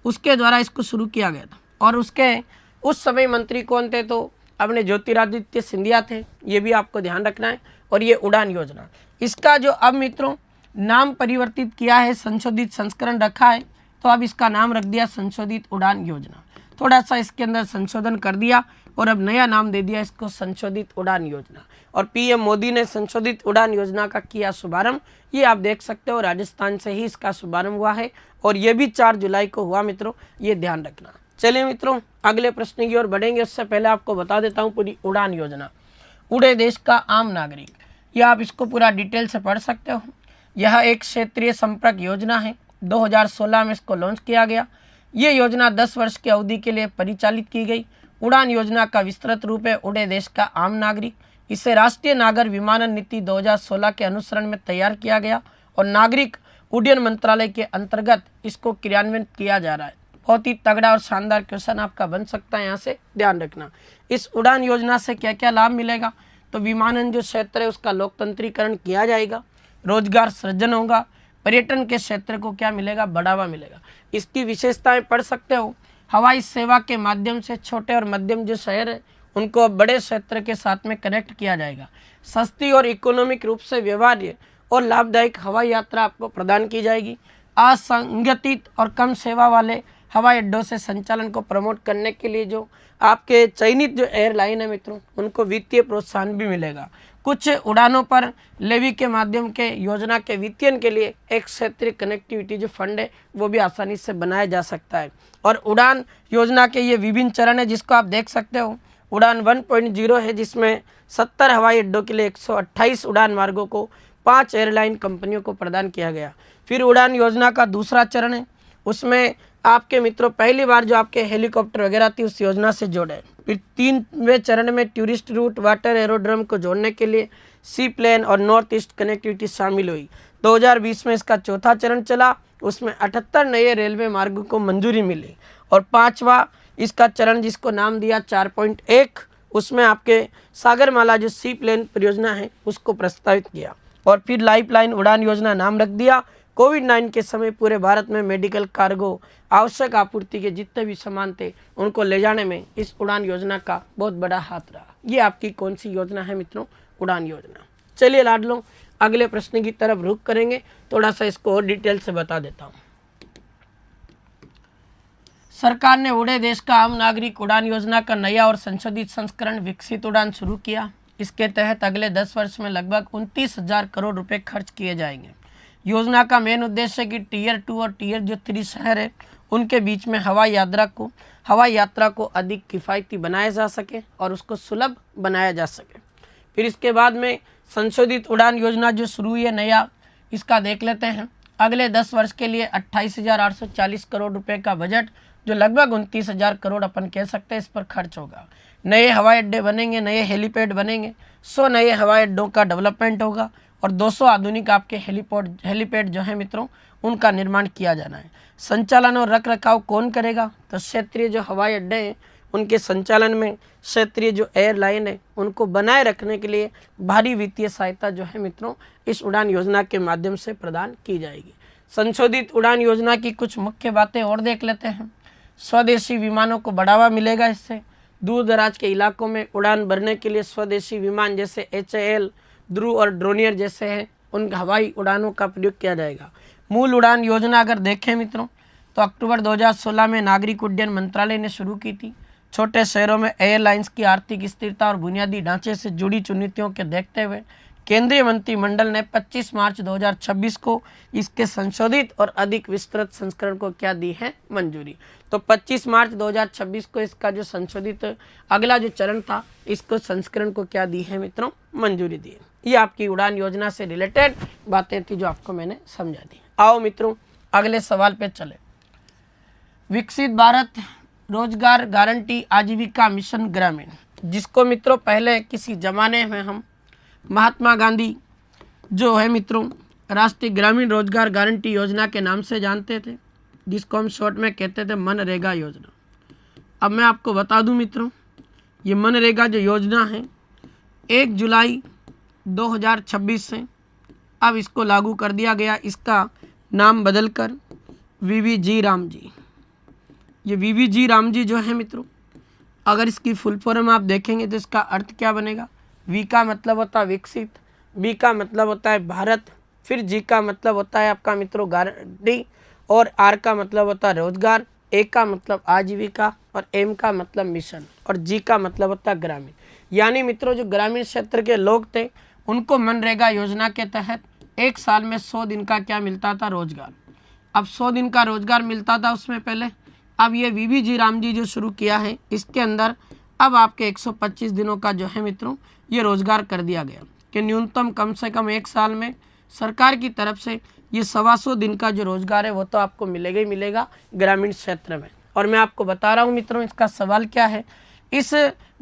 उसके द्वारा इसको शुरू किया गया था। और उसके उस समय मंत्री कौन थे, तो अपने ज्योतिरादित्य सिंधिया थे, ये भी आपको ध्यान रखना है। और ये उड़ान योजना, इसका जो अब मित्रों नाम परिवर्तित किया है, संशोधित संस्करण रखा है, तो अब इसका नाम रख दिया संशोधित उड़ान योजना। थोड़ा सा इसके अंदर संशोधन कर दिया और अब नया नाम दे दिया इसको संशोधित उड़ान योजना। और पीएम मोदी ने संशोधित उड़ान योजना का किया शुभारंभ। ये आप देख सकते हो राजस्थान से ही इसका शुभारंभ हुआ है और ये भी 4 जुलाई को हुआ मित्रों, ये ध्यान रखना। चलिए मित्रों अगले प्रश्न की ओर बढ़ेंगे, उससे पहले आपको बता देता हूँ पूरी उड़ान योजना। उड़े देश का आम नागरिक, यह आप इसको पूरा डिटेल से पढ़ सकते हो। यह एक क्षेत्रीय संपर्क योजना है, 2016 में इसको लॉन्च किया गया। ये योजना 10 वर्ष की अवधि के लिए परिचालित की गई। उड़ान योजना का विस्तृत रूप है उड़े देश का आम नागरिक। इसे राष्ट्रीय नागर विमानन नीति 2016 के अनुसरण में तैयार किया गया और नागरिक उड्डयन मंत्रालय के अंतर्गत इसको क्रियान्वित किया जा रहा है। बहुत ही तगड़ा और शानदार क्वेश्चन आपका बन सकता है, यहाँ से ध्यान रखना। इस उड़ान योजना से क्या क्या लाभ मिलेगा, तो विमानन जो क्षेत्र है उसका लोकतंत्रीकरण किया जाएगा, रोजगार सृजन होगा, पर्यटन के क्षेत्र को क्या मिलेगा, बढ़ावा मिलेगा। इसकी विशेषताएं पढ़ सकते हो। हवाई सेवा के माध्यम से छोटे और मध्यम जो शहर है उनको बड़े क्षेत्र के साथ में कनेक्ट किया जाएगा। सस्ती और इकोनॉमिक रूप से व्यवहार्य और लाभदायक हवाई यात्रा आपको प्रदान की जाएगी। असंगठित और कम सेवा वाले हवाई अड्डों से संचालन को प्रमोट करने के लिए जो आपके चयनित जो एयरलाइन है मित्रों, उनको वित्तीय प्रोत्साहन भी मिलेगा। कुछ उड़ानों पर लेवी के माध्यम के योजना के वित्तीयन के लिए एक क्षेत्रीय कनेक्टिविटी जो फंड है वो भी आसानी से बनाया जा सकता है। और उड़ान योजना के ये विभिन्न चरण है जिसको आप देख सकते हो। उड़ान 1.0 है जिसमें 70 हवाई अड्डों के लिए 128 उड़ान मार्गों को 5 एयरलाइन कंपनियों को प्रदान किया गया। फिर उड़ान योजना का दूसरा चरण है, उसमें आपके मित्रों पहली बार जो आपके हेलीकॉप्टर वगैरह थी उस योजना से जोड़े। फिर 3वें चरण में टूरिस्ट रूट, वाटर एरोड्रम को जोड़ने के लिए सी प्लेन और नॉर्थ ईस्ट कनेक्टिविटी शामिल हुई। 2020 में इसका चौथा चरण चला, उसमें 78 नए रेलवे मार्गों को मंजूरी मिली। और 5वां इसका चरण जिसको नाम दिया 4.1, उसमें आपके सागरमाला जो सी प्लेन परियोजना है उसको प्रस्तावित किया। और फिर लाइफलाइन उड़ान योजना नाम रख दिया। कोविड-19 के समय पूरे भारत में मेडिकल कार्गो, आवश्यक आपूर्ति के जितने भी सामान थे उनको ले जाने में इस उड़ान योजना का बहुत बड़ा हाथ रहा। ये आपकी कौन सी योजना है मित्रों, उड़ान योजना। चलिए लाडलों अगले प्रश्न की तरफ रुख करेंगे, थोड़ा सा इसको और डिटेल से बता देता हूँ। सरकार ने उड़े देश का आम नागरिक उड़ान योजना का नया और संशोधित संस्करण विकसित उड़ान शुरू किया। इसके तहत अगले 10 वर्ष में लगभग 29,000 करोड़ रुपए खर्च किए जाएंगे। योजना का मेन उद्देश्य है कि टीयर 2 और टीयर जो 3 शहर है उनके बीच में हवाई यात्रा को अधिक किफ़ायती बनाया जा सके और उसको सुलभ बनाया जा सके। फिर इसके बाद में संशोधित उड़ान योजना जो शुरू हुई है नया, इसका देख लेते हैं। अगले 10 वर्ष के लिए 28,840 करोड़ रुपए का बजट, जो लगभग 29,000 करोड़ अपन कह सकते हैं, इस पर खर्च होगा। नए हवाई अड्डे बनेंगे, नए हेलीपैड बनेंगे, 100 नए हवाई अड्डों का डेवलपमेंट होगा और 200 आधुनिक आपके हेलीपैड जो है मित्रों, उनका निर्माण किया जाना है। संचालन और रख रखाव कौन करेगा? तो क्षेत्रीय जो हवाई अड्डे हैं उनके संचालन में क्षेत्रीय जो एयरलाइन है उनको बनाए रखने के लिए भारी वित्तीय सहायता जो है मित्रों, इस उड़ान योजना के माध्यम से प्रदान की जाएगी। संशोधित उड़ान योजना की कुछ मुख्य बातें और देख लेते हैं। स्वदेशी विमानों को बढ़ावा मिलेगा। इससे दूर दराज के इलाकों में उड़ान भरने के लिए स्वदेशी विमान जैसे HAL, ध्रुव और ड्रोनियर जैसे हैं, उन हवाई उड़ानों का प्रयोग किया जाएगा। मूल उड़ान योजना अगर देखें मित्रों, तो अक्टूबर 2016 में नागरिक उड्डयन मंत्रालय ने शुरू की थी। छोटे शहरों में एयरलाइंस की आर्थिक स्थिरता और बुनियादी ढांचे से जुड़ी चुनौतियों के देखते हुए केंद्रीय मंत्रिमंडल ने 25 मार्च 2026 को इसके संशोधित और अधिक विस्तृत संस्करण को क्या दी है? मंजूरी। तो 25 मार्च 2026 को इसका जो संशोधित अगला जो चरण था, इसको संस्करण को क्या दी है मित्रों? मंजूरी दी है। ये आपकी उड़ान योजना से रिलेटेड बातें थी जो आपको मैंने समझा दी। आओ मित्रों अगले सवाल पे चले। विकसित भारत रोजगार गारंटी आजीविका मिशन ग्रामीण, जिसको मित्रों पहले किसी जमाने में हम महात्मा गांधी जो है मित्रों राष्ट्रीय ग्रामीण रोजगार गारंटी योजना के नाम से जानते थे, जिसको हम शॉर्ट में कहते थे मनरेगा योजना। अब मैं आपको बता दूं मित्रों, ये मनरेगा जो योजना है 1 जुलाई 2026 से अब इसको लागू कर दिया गया। इसका नाम बदलकर VVG रामजी। ये VVG रामजी जो है मित्रों, अगर इसकी फुल फॉर्म आप देखेंगे तो इसका अर्थ क्या बनेगा? V का मतलब होता है विकसित, B का मतलब होता है भारत, फिर G का मतलब होता है आपका मित्रों गारंटी, और R का मतलब होता है रोजगार, A का मतलब आजीविका, और M का मतलब मिशन, और G का मतलब होता है ग्रामीण। यानी मित्रों जो ग्रामीण क्षेत्र के लोग थे उनको मनरेगा योजना के तहत एक साल में 100 दिन का क्या मिलता था? रोजगार। अब 100 दिन का रोजगार मिलता था उसमें पहले। अब ये VVG रामजी जो शुरू किया है, इसके अंदर अब आपके 125 दिनों का जो है मित्रों ये रोजगार कर दिया गया कि न्यूनतम कम से कम एक साल में सरकार की तरफ से ये 125 दिन का जो रोजगार है वो तो आपको मिलेगा ही मिलेगा ग्रामीण क्षेत्र में। और मैं आपको बता रहा हूँ मित्रों इसका सवाल क्या है। इस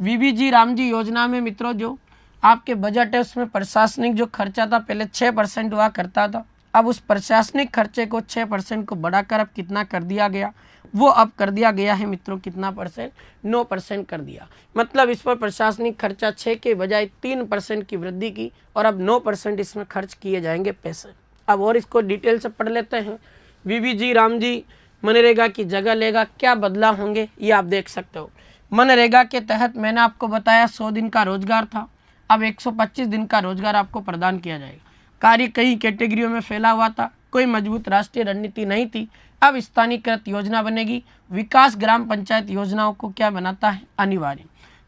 VVG रामजी योजना में मित्रों जो आपके बजट है उसमें प्रशासनिक जो खर्चा था पहले 6% हुआ करता था। अब उस प्रशासनिक खर्चे को 6% को बढ़ाकर अब कितना कर दिया गया? वो अब कर दिया गया है मित्रों कितना परसेंट? 9% कर दिया। मतलब इस पर प्रशासनिक खर्चा 6 के बजाय 3% की वृद्धि की और अब 9% इसमें खर्च किए जाएंगे पैसे। अब और इसको डिटेल से पढ़ लेते हैं। VVG रामजी मनरेगा की जगह लेगा, क्या बदलाव होंगे ये आप देख सकते हो। मनरेगा के तहत मैंने आपको बताया 100 दिन का रोजगार था, अब 125 दिन का रोजगार आपको प्रदान किया जाएगा। कार्य कई कैटेगरियों में फैला हुआ था, कोई मजबूत राष्ट्रीय रणनीति नहीं थी। अब स्थानीयकृत योजना बनेगी। विकास ग्राम पंचायत योजनाओं को क्या बनाता है? अनिवार्य।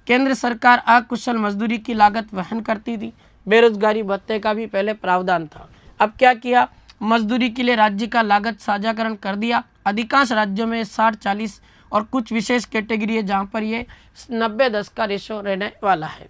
केंद्र सरकार अकुशल मजदूरी की लागत वहन करती थी। बेरोजगारी भत्ते का भी पहले प्रावधान था, अब क्या किया? मजदूरी के लिए राज्य का लागत साझाकरण कर दिया। अधिकांश राज्यों में 60-40 और कुछ विशेष कैटेगरी है जहाँ पर ये 90-10 का रेशो रहने वाला है।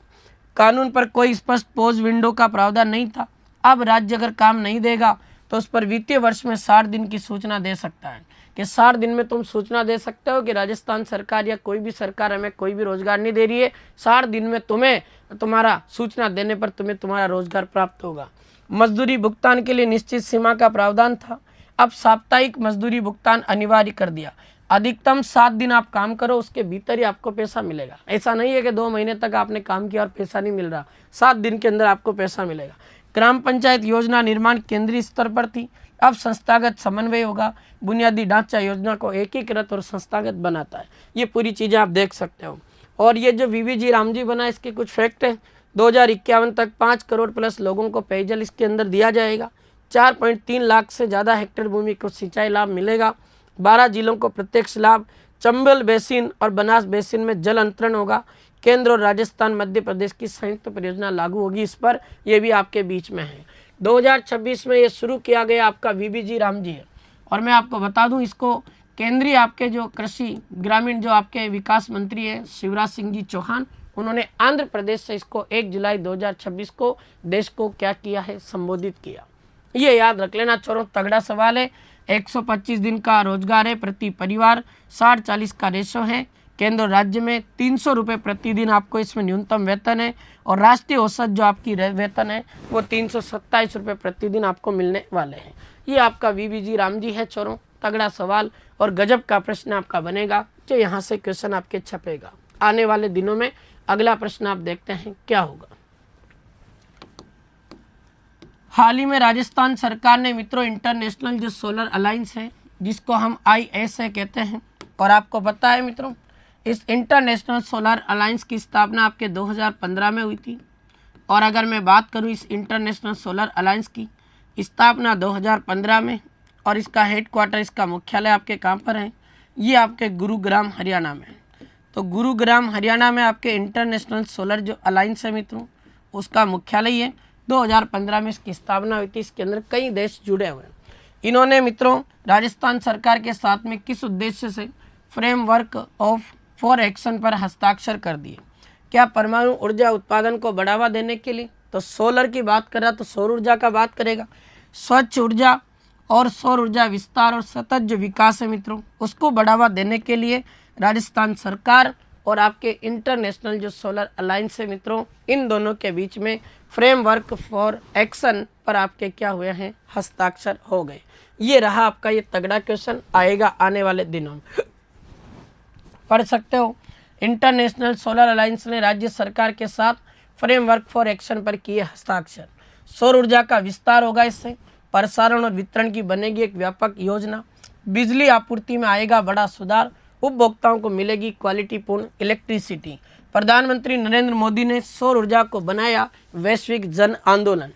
कानून पर कोई स्पष्ट पोज विंडो का प्रावधान नहीं था। अब राज्य अगर काम नहीं देगा तो उस पर वित्तीय वर्ष में 60 दिन की सूचना दे सकता है कि 60 दिन में तुम सूचना दे सकते हो कि राजस्थान सरकार या कोई भी सरकार हमें कोई भी रोजगार नहीं दे रही है। 60 दिन में तुम्हें तुम्हारा सूचना देने पर तुम्हें तुम्हारा रोजगार प्राप्त होगा। मजदूरी भुगतान के लिए निश्चित सीमा का प्रावधान था, अब साप्ताहिक मजदूरी भुगतान अनिवार्य कर दिया। अधिकतम 7 दिन आप काम करो, उसके भीतर ही आपको पैसा मिलेगा। ऐसा नहीं है कि 2 महीने तक आपने काम किया और पैसा नहीं मिल रहा, 7 दिन के अंदर आपको पैसा मिलेगा। ग्राम पंचायत योजना निर्माण केंद्रीय स्तर पर थी, अब संस्थागत समन्वय होगा। बुनियादी ढांचा योजना को एकीकृत और संस्थागत बनाता है। ये पूरी चीज़ें आप देख सकते हो। और ये जो VVG रामजी बना इसके कुछ फैक्ट है। 2051 तक 5 करोड़ प्लस लोगों को पेयजल इसके अंदर दिया जाएगा। 4.3 लाख से ज़्यादा हेक्टेयर भूमि को सिंचाई लाभ मिलेगा। 12 जिलों को प्रत्यक्ष लाभ। चंबल बेसिन और बनास बेसिन में जल अंतरण होगा। केंद्र और राजस्थान मध्य प्रदेश की संयुक्त परियोजना लागू होगी इस पर, ये भी आपके बीच में है। 2026 में ये शुरू किया गया आपका VVG रामजी है। और मैं आपको बता दूं इसको केंद्रीय आपके जो कृषि ग्रामीण जो आपके विकास मंत्री है शिवराज सिंह जी चौहान, उन्होंने आंध्र प्रदेश से इसको 1 जुलाई 2026 को देश को क्या किया है, संबोधित किया। ये याद रख लेना छोरो, तगड़ा सवाल है। 125 दिन का रोजगार है प्रति परिवार, 60-40 का रेशो है। केंद्र और राज्य में 300 रुपये प्रतिदिन आपको इसमें न्यूनतम वेतन है, और राष्ट्रीय औसत जो आपकी वेतन है वो 327 रुपये प्रतिदिन आपको मिलने वाले हैं। ये आपका VVG राम जी है छोरों, तगड़ा सवाल और गजब का प्रश्न आपका बनेगा, जो यहाँ से क्वेश्चन आपके छपेगा आने वाले दिनों में। अगला प्रश्न आप देखते हैं क्या होगा। हाल ही में राजस्थान सरकार ने मित्रों इंटरनेशनल जो सोलर अलायंस है, जिसको हम ISA कहते हैं, और आपको पता है मित्रों इस इंटरनेशनल सोलर अलायंस की स्थापना आपके 2015 में हुई थी। और अगर मैं बात करूं इस इंटरनेशनल सोलर अलायंस की स्थापना 2015 में, और इसका हेडक्वार्टर, इसका मुख्यालय आपके कहाँ पर है, ये आपके गुरुग्राम हरियाणा में है। तो गुरुग्राम हरियाणा में आपके इंटरनेशनल सोलर जो अलायंस है मित्रों, उसका मुख्यालय है। 2015 में इसकी स्थापना हुई थी। इसके अंदर कई देश जुड़े हुए हैं। इन्होंने मित्रों राजस्थान सरकार के साथ में किस उद्देश्य से फ्रेमवर्क फॉर एक्शन पर हस्ताक्षर कर दिए? क्या परमाणु ऊर्जा उत्पादन को बढ़ावा देने के लिए? तो सोलर की बात कर रहा तो सौर ऊर्जा का बात करेगा। स्वच्छ ऊर्जा और सौर ऊर्जा विस्तार और सतत जो विकास है मित्रों, उसको बढ़ावा देने के लिए राजस्थान सरकार और आपके इंटरनेशनल जो सोलर अलायंस है मित्रों, इन दोनों के बीच में फ्रेमवर्क फॉर एक्शन पर आपके क्या हुए हैं, हस्ताक्षर हो गए। ये रहा आपका ये तगड़ा क्वेश्चन, आएगा आने वाले दिनों में, पढ़ सकते हो। इंटरनेशनल सोलर अलायंस ने राज्य सरकार के साथ फ्रेमवर्क फॉर एक्शन पर किए हस्ताक्षर। सौर ऊर्जा का विस्तार होगा, इससे प्रसारण और वितरण की बनेगी एक व्यापक योजना। बिजली आपूर्ति में आएगा बड़ा सुधार, उपभोक्ताओं को मिलेगी क्वालिटीपूर्ण इलेक्ट्रिसिटी। प्रधानमंत्री नरेंद्र मोदी ने सौर ऊर्जा को बनाया वैश्विक जन आंदोलन।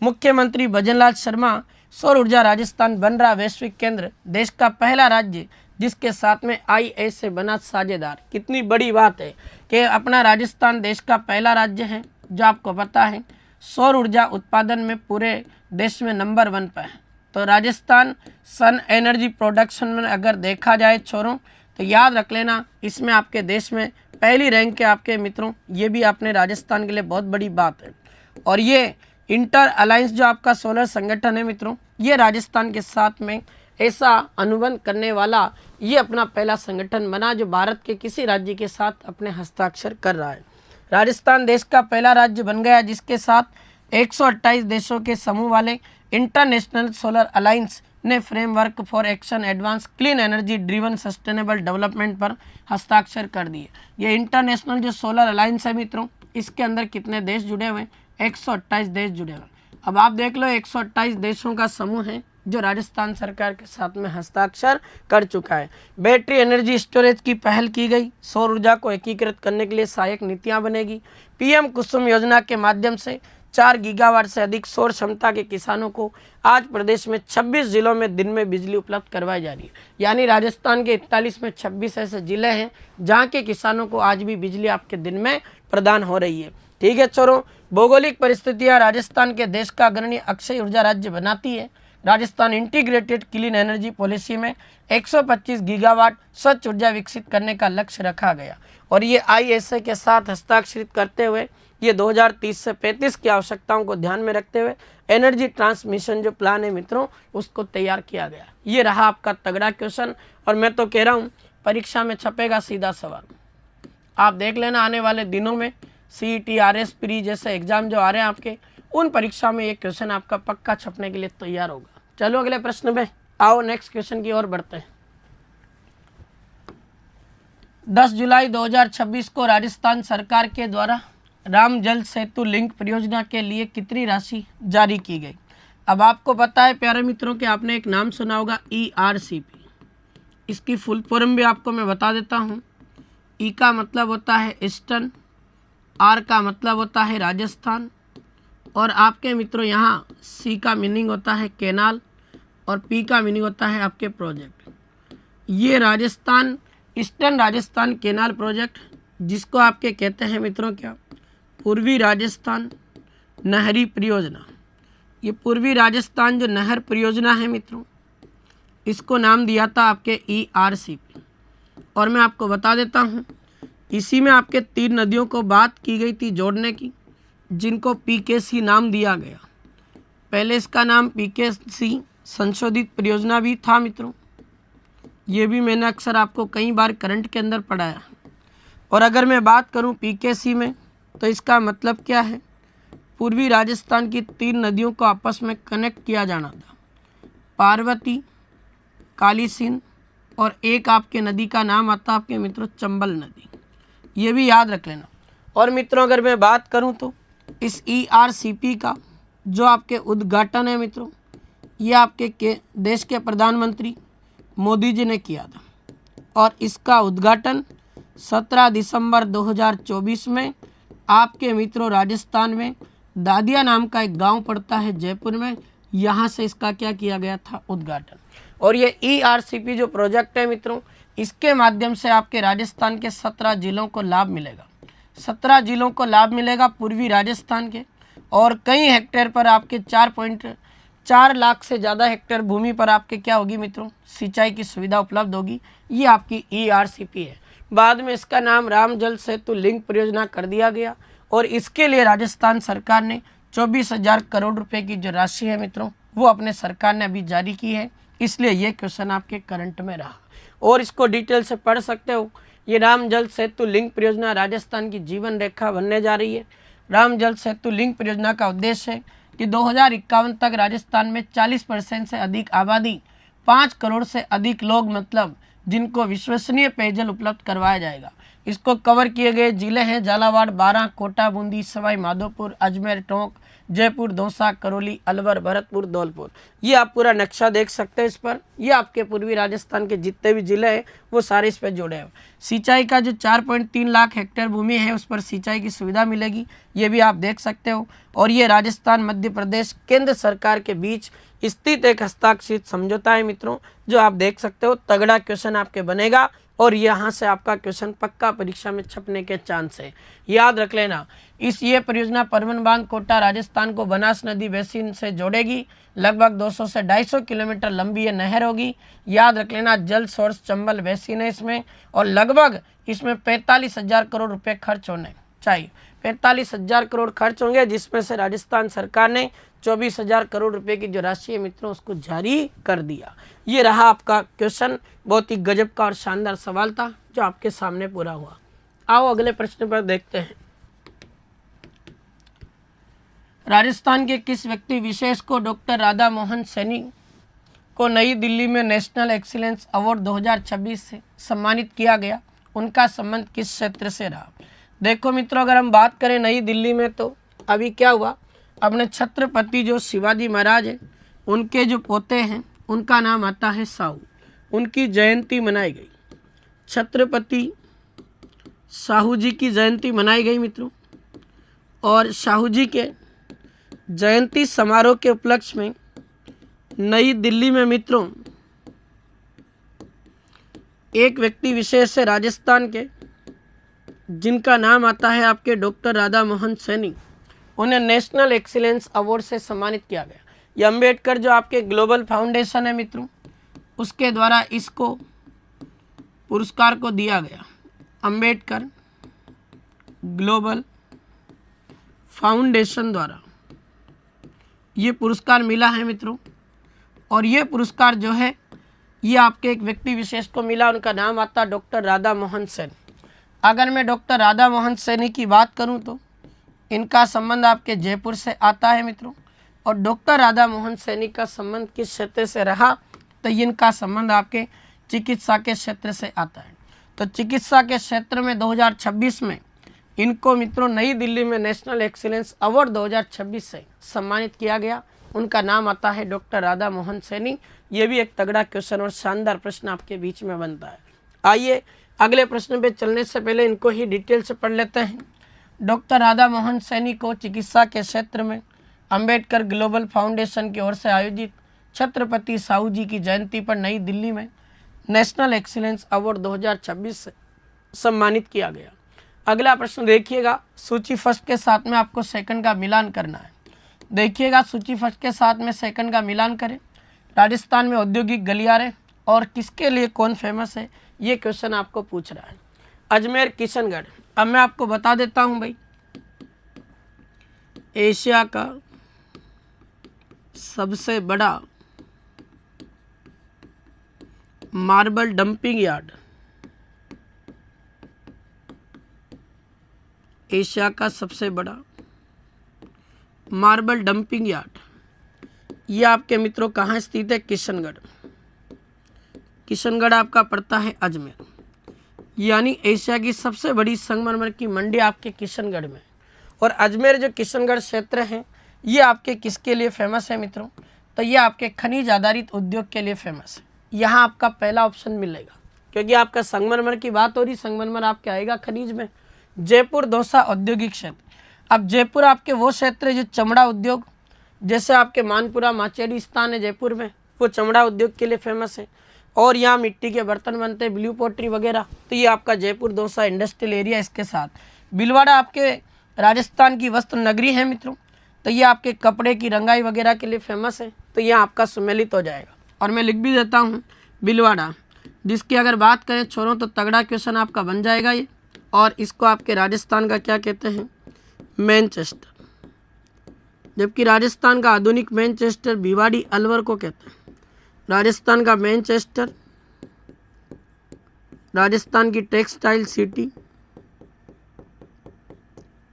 मुख्यमंत्री भजनलाल शर्मा, सौर ऊर्जा राजस्थान बन रहा वैश्विक केंद्र, देश का पहला राज्य जिसके साथ में ISA बना साझेदार। कितनी बड़ी बात है कि अपना राजस्थान देश का पहला राज्य है जो आपको पता है सौर ऊर्जा उत्पादन में पूरे देश में नंबर 1 पर है। तो राजस्थान सन एनर्जी प्रोडक्शन में अगर देखा जाए छोरों, तो याद रख लेना इसमें आपके देश में पहली रैंक के आपके मित्रों, ये भी अपने राजस्थान के लिए बहुत बड़ी बात है। और ये इंटर अलायंस जो आपका सोलर संगठन है मित्रों, ये राजस्थान के साथ में ऐसा अनुबंध करने वाला ये अपना पहला संगठन बना जो भारत के किसी राज्य के साथ अपने हस्ताक्षर कर रहा है। राजस्थान देश का पहला राज्य बन गया जिसके साथ 128 देशों के समूह वाले इंटरनेशनल सोलर अलायंस ने framework for action advance clean energy driven sustainable development पर हस्ताक्षर कर दिए। ये इंटरनेशनल जो सोलर अलायंस है मित्रों, इसके अंदर कितने देश जुड़े हुए हैं? 128 देश जुड़े हुए। अब आप देख लो 128 देशों का समूह है जो राजस्थान सरकार के साथ में हस्ताक्षर कर चुका है। बैटरी एनर्जी स्टोरेज की पहल की गई। सौर ऊर्जा को एकीकृत करने के लिए सहायक नीतियां बनेगी। PM कुसुम योजना के माध्यम से 4 गीगावाट से अधिक सौर क्षमता के किसानों को आज प्रदेश में 26 जिलों में दिन में बिजली उपलब्ध करवाई जा रही है। यानी राजस्थान के 41 में 26 ऐसे जिले हैं जहाँ के किसानों को आज भी बिजली आपके दिन में प्रदान हो रही है। ठीक है छोरों, भौगोलिक परिस्थितियाँ राजस्थान के देश का अग्रणी अक्षय ऊर्जा राज्य बनाती है। Rajasthan integrated clean energy policy में 125 गीगावाट स्वच्छ ऊर्जा विकसित करने का लक्ष्य रखा गया और ये ISA के साथ हस्ताक्षरित करते हुए ये 2030 से 35 की आवश्यकताओं को ध्यान में रखते हुए एनर्जी ट्रांसमिशन जो प्लान है मित्रों, उसको तैयार किया गया। ये रहा आपका तगड़ा क्वेश्चन और मैं तो कह रहा हूँ परीक्षा में छपेगा सीधा सवाल। आप देख लेना आने वाले दिनों में CET RS प्री जैसे एग्जाम जो आ रहे हैं आपके, उन परीक्षा में ये क्वेश्चन आपका पक्का छपने के लिए तैयार होगा। चलो अगले प्रश्न में आओ, नेक्स्ट क्वेश्चन की ओर बढ़ते हैं। 10 जुलाई 2026 को राजस्थान सरकार के द्वारा राम जल सेतु लिंक परियोजना के लिए कितनी राशि जारी की गई? अब आपको पता है प्यारे मित्रों कि आपने एक नाम सुना होगा ERCP। इसकी फुल फॉर्म भी आपको मैं बता देता हूँ। E का मतलब होता है ईस्टर्न, R का मतलब होता है राजस्थान और आपके मित्रों यहाँ C का मीनिंग होता है कैनाल और P का मीनिंग होता है आपके प्रोजेक्ट। ये Rajasthan eastern Rajasthan canal project, जिसको आपके कहते हैं मित्रों क्या, पूर्वी राजस्थान नहरी परियोजना। ये पूर्वी राजस्थान जो नहर परियोजना है मित्रों, इसको नाम दिया था आपके ERCP। और मैं आपको बता देता हूँ इसी में आपके 3 नदियों को बात की गई थी जोड़ने की, जिनको पीकेसी नाम दिया गया। पहले इसका नाम पीकेसी संशोधित परियोजना भी था मित्रों, ये भी मैंने अक्सर आपको कई बार करंट के अंदर पढ़ाया। और अगर मैं बात करूं पीकेसी में, तो इसका मतलब क्या है, पूर्वी राजस्थान की 3 नदियों को आपस में कनेक्ट किया जाना था, पार्वती, काली सिंध, और एक आपके नदी का नाम आता आपके मित्रों चंबल नदी, ये भी याद रख लेना। और मित्रों अगर मैं बात करूं तो इस ERCP का जो आपके उद्घाटन है मित्रों, ये आपके देश के प्रधानमंत्री मोदी जी ने किया था। और इसका उद्घाटन 17 दिसंबर 2024 में आपके मित्रों राजस्थान में दादिया नाम का एक गांव पड़ता है जयपुर में, यहाँ से इसका क्या किया गया था, उद्घाटन। और ये ERCP जो प्रोजेक्ट है मित्रों, इसके माध्यम से आपके राजस्थान के 17 जिलों को लाभ मिलेगा। 17 जिलों को लाभ मिलेगा पूर्वी राजस्थान के, और कई हेक्टेयर पर आपके 4.4 लाख से ज़्यादा हेक्टेयर भूमि पर आपके क्या होगी मित्रों, सिंचाई की सुविधा उपलब्ध होगी। ये आपकी ERCP है। बाद में इसका नाम राम जल सेतु लिंक परियोजना कर दिया गया, और इसके लिए राजस्थान सरकार ने 24,000 करोड़ रुपए की जो राशि है मित्रों, वो अपने सरकार ने अभी जारी की है। इसलिए ये क्वेश्चन आपके करंट में रहा, और इसको डिटेल से पढ़ सकते हो। ये राम जल सेतु लिंक परियोजना राजस्थान की जीवन रेखा बनने जा रही है। राम जल सेतु लिंक परियोजना का उद्देश्य है कि 2051 तक राजस्थान में 40% से अधिक आबादी, 5 करोड़ से अधिक लोग मतलब जिनको विश्वसनीय पेयजल उपलब्ध करवाया जाएगा। इसको कवर किए गए जिले हैं झालावाड़, बारां, कोटा, बूंदी, सवाई माधोपुर, अजमेर, टोंक, जयपुर, दौसा, करौली, अलवर, भरतपुर, धौलपुर। ये आप पूरा नक्शा देख सकते हैं इस पर। ये आपके पूर्वी राजस्थान के जितने भी जिले हैं वो सारे इस पर जुड़े हैं। सिंचाई का जो 4.3 लाख हेक्टेयर भूमि है उस पर सिंचाई की सुविधा मिलेगी, ये भी आप देख सकते हो। और ये राजस्थान, मध्य प्रदेश, केंद्र सरकार के बीच स्थित एक हस्ताक्षरित समझौता है मित्रों, जो आप देख सकते हो। तगड़ा क्वेश्चन आपके बनेगा, और यहाँ से आपका क्वेश्चन पक्का परीक्षा में छपने के चांस है, याद रख लेना। ये परियोजना परवन बांध कोटा राजस्थान को बनास नदी बेसिन से जोड़ेगी। लगभग 200 से 250 किलोमीटर लंबी ये नहर होगी, याद रख लेना। जल सोर्स चंबल बेसिन है इसमें, और लगभग इसमें 45,000 करोड़ रुपए खर्च होने चाहिए। 45,000 करोड़ खर्च होंगे, जिसमें से राजस्थान सरकार ने 24,000 करोड़ रुपए की जो राशि है मित्रों उसको जारी कर दिया। ये रहा आपका क्वेश्चन, बहुत ही गजब का और शानदार सवाल था जो आपके सामने पूरा हुआ। आओ अगले प्रश्न पर देखते हैं। राजस्थान के किस व्यक्ति विशेष को डॉक्टर राधा मोहन सैनी को नई दिल्ली में नेशनल एक्सीलेंस अवार्ड 2026 से सम्मानित किया गया? उनका संबंध किस क्षेत्र से रहा? देखो मित्रों, अगर हम बात करें नई दिल्ली में, तो अभी क्या हुआ, अपने छत्रपति जो शिवाजी महाराज है उनके जो पोते हैं उनका नाम आता है साहू, उनकी जयंती मनाई गई। छत्रपति साहू जी की जयंती मनाई गई मित्रों, और साहू जी के जयंती समारोह के उपलक्ष्य में नई दिल्ली में मित्रों एक व्यक्ति विशेष है राजस्थान के, जिनका नाम आता है आपके डॉक्टर राधा मोहन सैनी। उन्हें नेशनल एक्सीलेंस अवार्ड से सम्मानित किया गया। ये अंबेडकर जो आपके ग्लोबल फाउंडेशन है मित्रों, उसके द्वारा इसको पुरस्कार को दिया गया। अंबेडकर ग्लोबल फाउंडेशन द्वारा ये पुरस्कार मिला है मित्रों, और ये पुरस्कार जो है ये आपके एक व्यक्ति विशेष को मिला, उनका नाम आता डॉक्टर राधा मोहन सैनी। अगर मैं डॉक्टर राधा मोहन सैनी की बात करूं तो इनका संबंध आपके जयपुर से आता है मित्रों, और डॉक्टर राधा मोहन सैनी का संबंध किस क्षेत्र से रहा, तो इनका संबंध आपके चिकित्सा के क्षेत्र से आता है। तो चिकित्सा के क्षेत्र में 2026 में इनको मित्रों नई दिल्ली में नेशनल एक्सीलेंस अवार्ड 2026 से सम्मानित किया गया। उनका नाम आता है डॉक्टर राधा मोहन सैनी। ये भी एक तगड़ा क्वेश्चन और शानदार प्रश्न आपके बीच में बनता है। आइए अगले प्रश्न पे चलने से पहले इनको ही डिटेल से पढ़ लेते हैं। डॉक्टर राधा मोहन सैनी को चिकित्सा के क्षेत्र में अंबेडकर ग्लोबल फाउंडेशन की ओर से आयोजित छत्रपति साहू जी की जयंती पर नई दिल्ली में नेशनल एक्सीलेंस अवार्ड 2026 से सम्मानित किया गया। अगला प्रश्न देखिएगा, सूची फर्स्ट के साथ में आपको सेकंड का मिलान करना है। देखिएगा, सूची फर्स्ट के साथ में सेकंड का मिलान करें। राजस्थान में औद्योगिक गलियारे और किसके लिए कौन फेमस है, ये क्वेश्चन आपको पूछ रहा है। अजमेर, किशनगढ़। अब मैं आपको बता देता हूं भाई, एशिया का सबसे बड़ा मार्बल डंपिंग यार्ड, एशिया का सबसे बड़ा मार्बल डंपिंग यार्ड, ये आपके मित्रों कहाँ स्थित है? किशनगढ़। किशनगढ़ आपका पड़ता है अजमेर, यानी एशिया की सबसे बड़ी संगमरमर की मंडी आपके किशनगढ़ में। और अजमेर जो किशनगढ़ क्षेत्र है, ये आपके किसके लिए फेमस है मित्रों? तो ये आपके खनिज आधारित उद्योग के लिए फेमस है। यहाँ आपका पहला ऑप्शन मिलेगा, क्योंकि आपका संगमरमर की बात हो रही, संगमरमर आपके आएगा खनिज में। जयपुर दौसा औद्योगिक क्षेत्र। अब जयपुर आपके वो क्षेत्र है जो चमड़ा उद्योग, जैसे आपके मानपुरा माचेडी स्थान है जयपुर में, वो चमड़ा उद्योग के लिए फेमस है। और यहाँ मिट्टी के बर्तन बनते हैं, ब्लू पोट्री वगैरह, तो ये आपका जयपुर दौसा इंडस्ट्रियल एरिया। इसके साथ भीलवाड़ा आपके राजस्थान की वस्त्र नगरी है मित्रों, तो ये आपके कपड़े की रंगाई वगैरह के लिए फेमस है, तो यह आपका सम्मिलित हो जाएगा। और मैं लिख भी देता हूँ भीलवाड़ा, जिसकी अगर बात करें छोरों तो तगड़ा क्वेश्चन आपका बन जाएगा ये। और इसको आपके राजस्थान का क्या कहते हैं? मैनचेस्टर। जबकि राजस्थान का आधुनिक मैनचेस्टर भिवाड़ी अलवर को कहते हैं। राजस्थान का मैनचेस्टर, राजस्थान की टेक्सटाइल सिटी,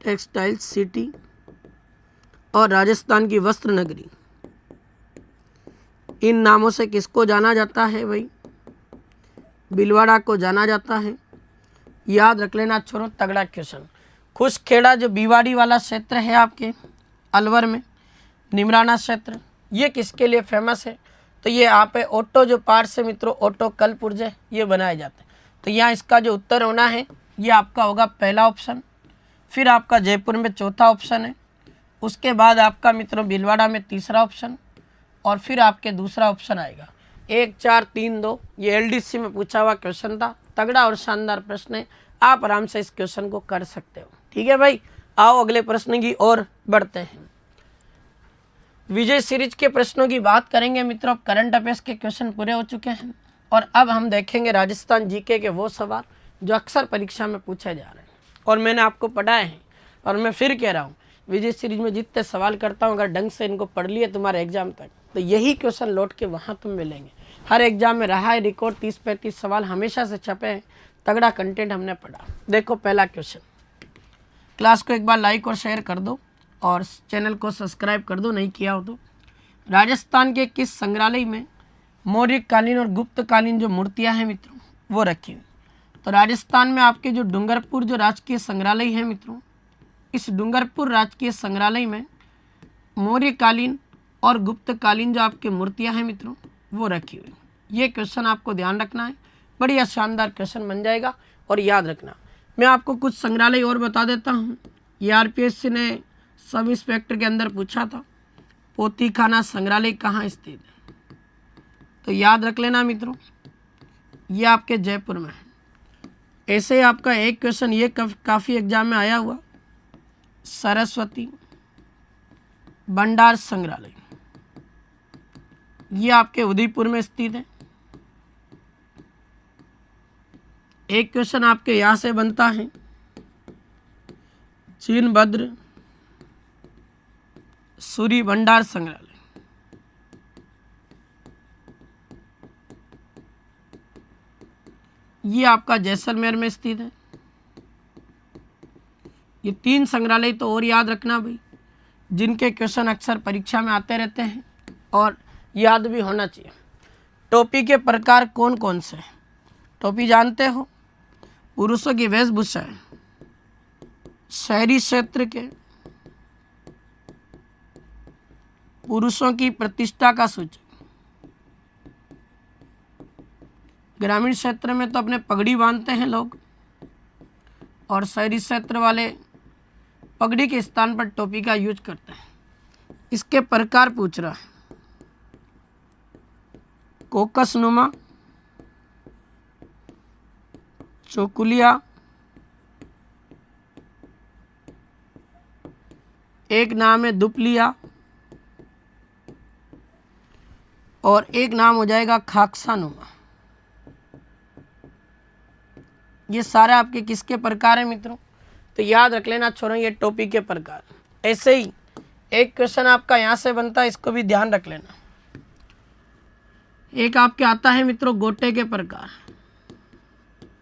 टेक्सटाइल सिटी, और राजस्थान की वस्त्र नगरी, इन नामों से किसको जाना जाता है भाई? भीलवाड़ा को जाना जाता है। याद रख लेना छोरो, तगड़ा क्वेश्चन। खुशखेड़ा जो भिवाड़ी वाला क्षेत्र है आपके अलवर में, निमराना क्षेत्र, ये किसके लिए फेमस है? तो ये यहाँ पे ऑटो जो पार्ट्स है मित्रों, ऑटो कल पुर्जे ये बनाए जाते हैं। तो यहाँ इसका जो उत्तर होना है ये आपका होगा पहला ऑप्शन। फिर आपका जयपुर में चौथा ऑप्शन है, उसके बाद आपका मित्रों भीलवाड़ा में तीसरा ऑप्शन, और फिर आपके दूसरा ऑप्शन आएगा 1 4 3 2। ये एलडीसी में पूछा हुआ क्वेश्चन था, तगड़ा और शानदार प्रश्न है, आप आराम से इस क्वेश्चन को कर सकते हो। ठीक है भाई, आओ अगले प्रश्न की ओर बढ़ते हैं। विजय सीरीज के प्रश्नों की बात करेंगे मित्रों। करंट अफेयर्स के क्वेश्चन पूरे हो चुके हैं और अब हम देखेंगे राजस्थान जीके के वो सवाल जो अक्सर परीक्षा में पूछे जा रहे हैं और मैंने आपको पढ़ाए हैं। और मैं फिर कह रहा हूँ, विजय सीरीज में जितने सवाल करता हूँ, अगर ढंग से इनको पढ़ लिए तुम्हारे एग्जाम तक, तो यही क्वेश्चन लौट के वहाँ तुम मिलेंगे। हर एग्जाम में रहा है रिकॉर्ड, 30-35 सवाल हमेशा से छपे हैं, तगड़ा कंटेंट हमने पढ़ा। देखो पहला क्वेश्चन, क्लास को एक बार लाइक और शेयर कर दो और चैनल को सब्सक्राइब कर दो नहीं किया हो तो। राजस्थान के किस संग्रहालय में मौर्य कालीन और गुप्त कालीन जो मूर्तियां हैं मित्रों वो रखी हुई? तो राजस्थान में आपके जो डूंगरपुर जो राजकीय संग्रहालय है मित्रों, इस डूंगरपुर राजकीय संग्रहालय में मौर्य कालीन और गुप्त कालीन जो आपके मूर्तियां हैं मित्रों वो रखी हुई। ये क्वेश्चन आपको ध्यान रखना है, बढ़िया शानदार क्वेश्चन बन जाएगा। और याद रखना, मैं आपको कुछ संग्रहालय और बता देता हूँ। ये आरपीएससी ने सब इंस्पेक्टर के अंदर पूछा था, पोथीखाना संग्रहालय कहाँ स्थित है? तो याद रख लेना मित्रों, ये आपके जयपुर में है। ऐसे ही आपका एक क्वेश्चन ये काफ़ी एग्जाम में आया हुआ, सरस्वती भंडार संग्रहालय, ये आपके उदयपुर में स्थित है। एक क्वेश्चन आपके यहाँ से बनता है, चीनभद्र सूरी भंडार संग्रहालय, ये आपका जैसलमेर में स्थित है। ये 3 संग्रहालय तो और याद रखना भाई, जिनके क्वेश्चन अक्सर परीक्षा में आते रहते हैं और याद भी होना चाहिए। टोपी के प्रकार कौन कौन से हैं? टोपी जानते हो, पुरुषों की वेशभूषा है, शहरी क्षेत्र के पुरुषों की प्रतिष्ठा का सूचक, ग्रामीण क्षेत्र में तो अपने पगड़ी बांधते हैं लोग, और शहरी क्षेत्र वाले पगड़ी के स्थान पर टोपी का यूज करते हैं। इसके प्रकार पूछ रहा है, कोकस नुमा, चौकुलिया, एक नाम है दुपलिया, और एक नाम हो जाएगा खाकसा नुमा। ये सारे आपके किसके प्रकार हैं मित्रों? तो याद रख लेना छोरों, ये टोपी के प्रकार। ऐसे ही एक क्वेश्चन आपका यहाँ से बनता है, इसको भी ध्यान रख लेना। एक आपके आता है मित्रों गोटे के प्रकार।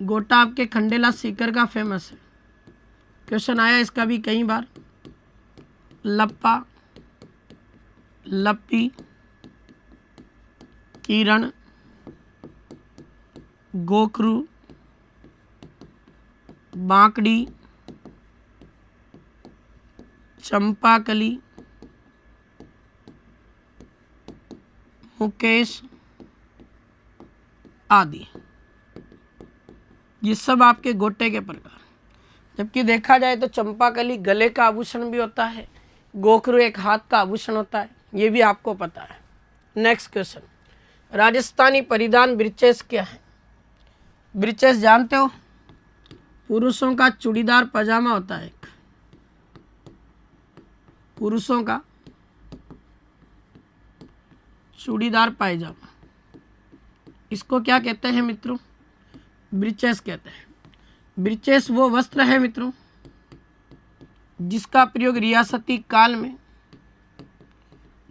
गोटा आपके खंडेला सीकर का फेमस है, क्वेश्चन आया इसका भी कई बार। लप्पा, लप्पी, किरण, गोखरू, बांकड़ी, चंपाकली, मुकेश आदि, ये सब आपके गोटे के प्रकार। जबकि देखा जाए तो चंपाकली गले का आभूषण भी होता है, गोखरू एक हाथ का आभूषण होता है, ये भी आपको पता है। नेक्स्ट क्वेश्चन, राजस्थानी परिधान ब्रीचेस क्या है? ब्रीचेस जानते हो? पुरुषों का चूड़ीदार पजामा होता है, पुरुषों का चूड़ीदार पायजामा, इसको क्या कहते हैं मित्रों? ब्रीचेस कहते हैं। ब्रीचेस वो वस्त्र है मित्रों जिसका प्रयोग रियासती काल में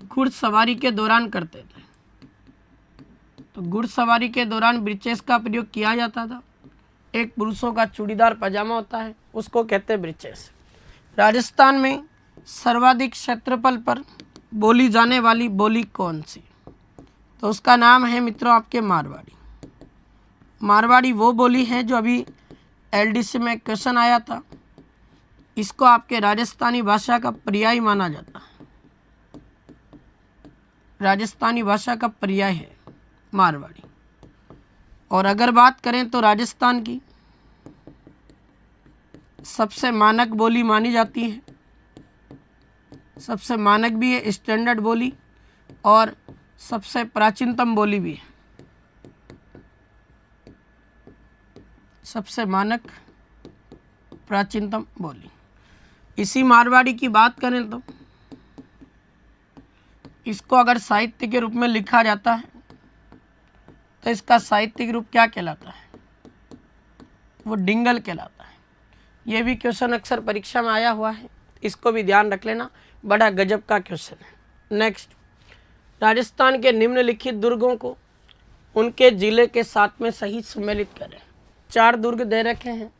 घुड़सवारी के दौरान करते थे। तो घुड़सवारी के दौरान ब्रीचेस का प्रयोग किया जाता था। एक पुरुषों का चूड़ीदार पजामा होता है, उसको कहते हैं ब्रीचेस। राजस्थान में सर्वाधिक क्षेत्रफल पर बोली जाने वाली बोली कौन सी? तो उसका नाम है मित्रों आपके मारवाड़ी। मारवाड़ी वो बोली है जो अभी एलडीसी में क्वेश्चन आया था, इसको आपके राजस्थानी भाषा का पर्याय माना जाता है। राजस्थानी भाषा का पर्याय है मारवाड़ी। और अगर बात करें तो राजस्थान की सबसे मानक बोली मानी जाती है, सबसे मानक भी है, स्टैंडर्ड बोली, और सबसे प्राचीनतम बोली भी है। सबसे मानक, प्राचीनतम बोली। इसी मारवाड़ी की बात करें तो इसको अगर साहित्य के रूप में लिखा जाता है तो इसका साहित्यिक रूप क्या कहलाता है? वो डिंगल कहलाता है। ये भी क्वेश्चन अक्सर परीक्षा में आया हुआ है, इसको भी ध्यान रख लेना, बड़ा गजब का क्वेश्चन है। नेक्स्ट, राजस्थान के निम्नलिखित दुर्गों को उनके जिले के साथ में सही सम्मिलित करें। 4 दुर्ग दे रखे हैं,